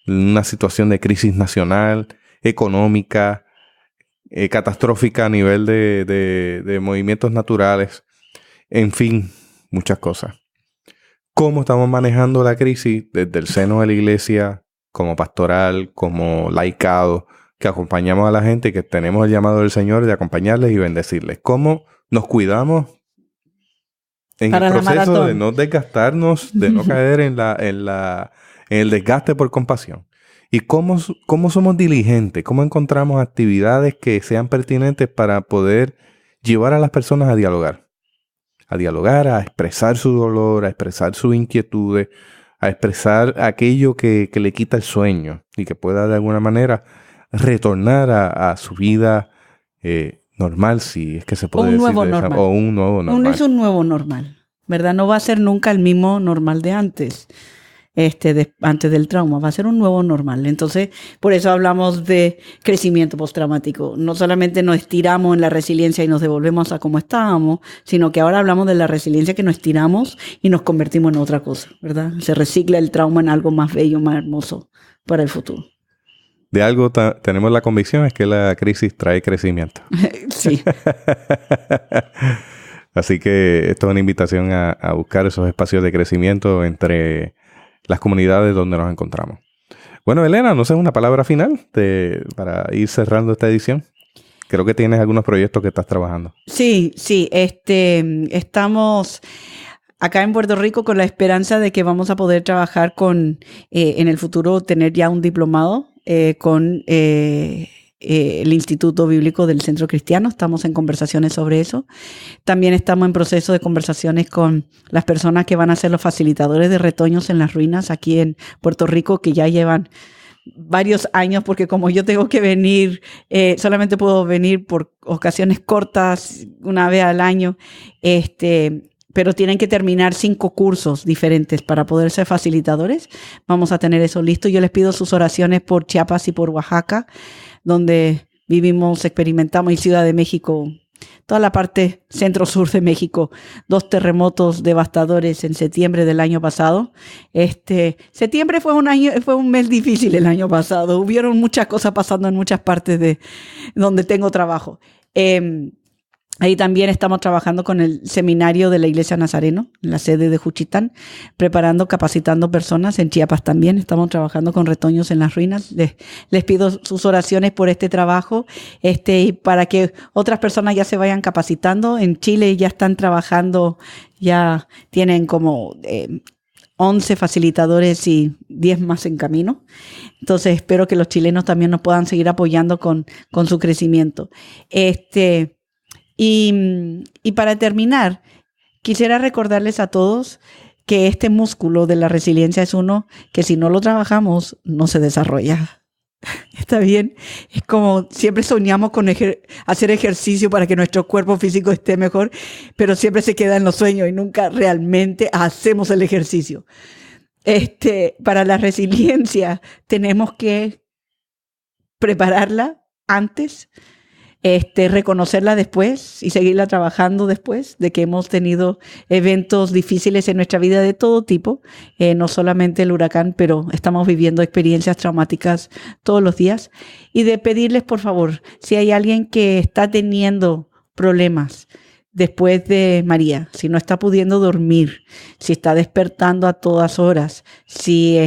una situación de crisis nacional, económica, catastrófica a nivel de movimientos naturales. En fin, muchas cosas. ¿Cómo estamos manejando la crisis desde el seno de la iglesia, como pastoral, como laicado, que acompañamos a la gente y que tenemos el llamado del Señor de acompañarles y bendecirles? ¿Cómo nos cuidamos en el proceso de no desgastarnos, de no caer en el desgaste por compasión? ¿Y cómo somos diligentes? ¿Cómo encontramos actividades que sean pertinentes para poder llevar a las personas a dialogar? A expresar su dolor, a expresar sus inquietudes, a expresar aquello que le quita el sueño y que pueda de alguna manera retornar a su vida normal, si es que se puede decir. O un nuevo normal. No es un nuevo normal, ¿verdad? No va a ser nunca el mismo normal de antes. Antes del trauma, va a ser un nuevo normal. Entonces, por eso hablamos de crecimiento postraumático. No solamente nos estiramos en la resiliencia y nos devolvemos a como estábamos, sino que ahora hablamos de la resiliencia que nos estiramos y nos convertimos en otra cosa, ¿verdad? Se recicla el trauma en algo más bello, más hermoso para el futuro. De algo tenemos la convicción, es que la crisis trae crecimiento. Sí. Así que esto es una invitación a buscar esos espacios de crecimiento entre las comunidades donde nos encontramos. Bueno, Elena, no sé, una palabra final para ir cerrando esta edición. Creo que tienes algunos proyectos que estás trabajando. Sí. Estamos acá en Puerto Rico con la esperanza de que vamos a poder trabajar en el futuro, tener ya un diplomado con el Instituto Bíblico del Centro Cristiano. Estamos en conversaciones sobre eso. También estamos en proceso de conversaciones con las personas que van a ser los facilitadores de retoños en las ruinas aquí en Puerto Rico, que ya llevan varios años, porque como yo tengo que venir, solamente puedo venir por ocasiones cortas, una vez al año, pero tienen que terminar 5 cursos diferentes para poder ser facilitadores. Vamos a tener eso listo. Yo les pido sus oraciones por Chiapas y por Oaxaca, donde vivimos, experimentamos, y Ciudad de México, toda la parte centro-sur de México, 2 terremotos devastadores en septiembre del año pasado. Septiembre fue un mes difícil el año pasado. Hubieron muchas cosas pasando en muchas partes de donde tengo trabajo. Ahí también estamos trabajando con el seminario de la Iglesia Nazareno, en la sede de Juchitán, preparando, capacitando personas. En Chiapas también estamos trabajando con retoños en las ruinas. Les pido sus oraciones por este trabajo, y para que otras personas ya se vayan capacitando. En Chile ya están trabajando, ya tienen como 11 facilitadores y 10 más en camino. Entonces espero que los chilenos también nos puedan seguir apoyando con su crecimiento. Y para terminar, quisiera recordarles a todos que este músculo de la resiliencia es uno que si no lo trabajamos, no se desarrolla. ¿Está bien? Es como siempre soñamos con hacer ejercicio para que nuestro cuerpo físico esté mejor, pero siempre se queda en los sueños y nunca realmente hacemos el ejercicio. Para la resiliencia tenemos que prepararla antes, reconocerla después y seguirla trabajando después de que hemos tenido eventos difíciles en nuestra vida de todo tipo, no solamente el huracán, pero estamos viviendo experiencias traumáticas todos los días. Y de pedirles, por favor, si hay alguien que está teniendo problemas después de María, si no está pudiendo dormir, si está despertando a todas horas, si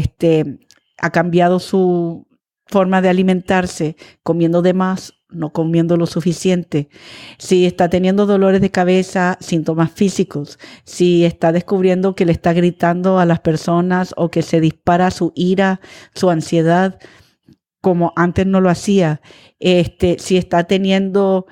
ha cambiado su forma de alimentarse, comiendo de más, no comiendo lo suficiente, si está teniendo dolores de cabeza, síntomas físicos, si está descubriendo que le está gritando a las personas o que se dispara su ira, su ansiedad, como antes no lo hacía, si está teniendo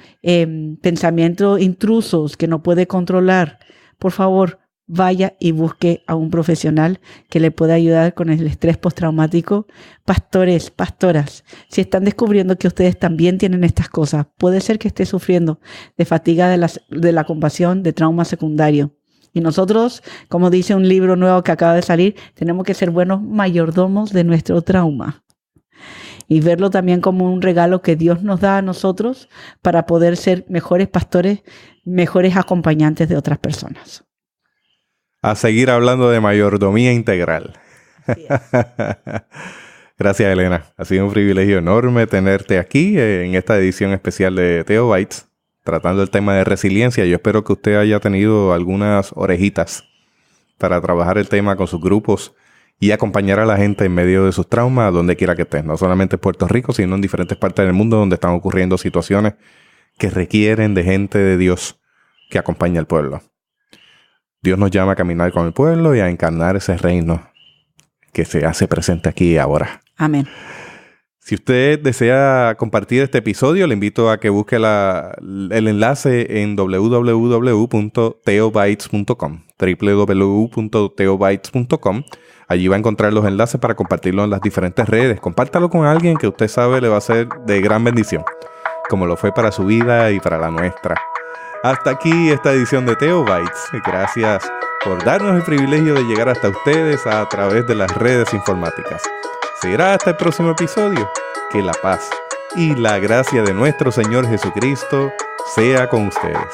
pensamientos intrusos que no puede controlar, por favor, vaya y busque a un profesional que le pueda ayudar con el estrés postraumático. Pastores, pastoras, si están descubriendo que ustedes también tienen estas cosas, puede ser que esté sufriendo de fatiga de la compasión, de trauma secundario. Y nosotros, como dice un libro nuevo que acaba de salir, tenemos que ser buenos mayordomos de nuestro trauma y verlo también como un regalo que Dios nos da a nosotros para poder ser mejores pastores, mejores acompañantes de otras personas. A seguir hablando de mayordomía integral. Sí. Gracias, Elena. Ha sido un privilegio enorme tenerte aquí en esta edición especial de Theo Bites, tratando el tema de resiliencia. Yo espero que usted haya tenido algunas orejitas para trabajar el tema con sus grupos y acompañar a la gente en medio de sus traumas, donde quiera que estés. No solamente en Puerto Rico, sino en diferentes partes del mundo donde están ocurriendo situaciones que requieren de gente de Dios que acompañe al pueblo. Dios nos llama a caminar con el pueblo y a encarnar ese reino que se hace presente aquí y ahora. Amén. Si usted desea compartir este episodio, le invito a que busque el enlace en www.theobites.com, www.theobites.com. Allí va a encontrar los enlaces para compartirlo en las diferentes redes. Compártalo con alguien que usted sabe le va a ser de gran bendición, como lo fue para su vida y para la nuestra. Hasta aquí esta edición de Theo Bites. Gracias por darnos el privilegio de llegar hasta ustedes a través de las redes informáticas. Será hasta el próximo episodio. Que la paz y la gracia de nuestro Señor Jesucristo sea con ustedes.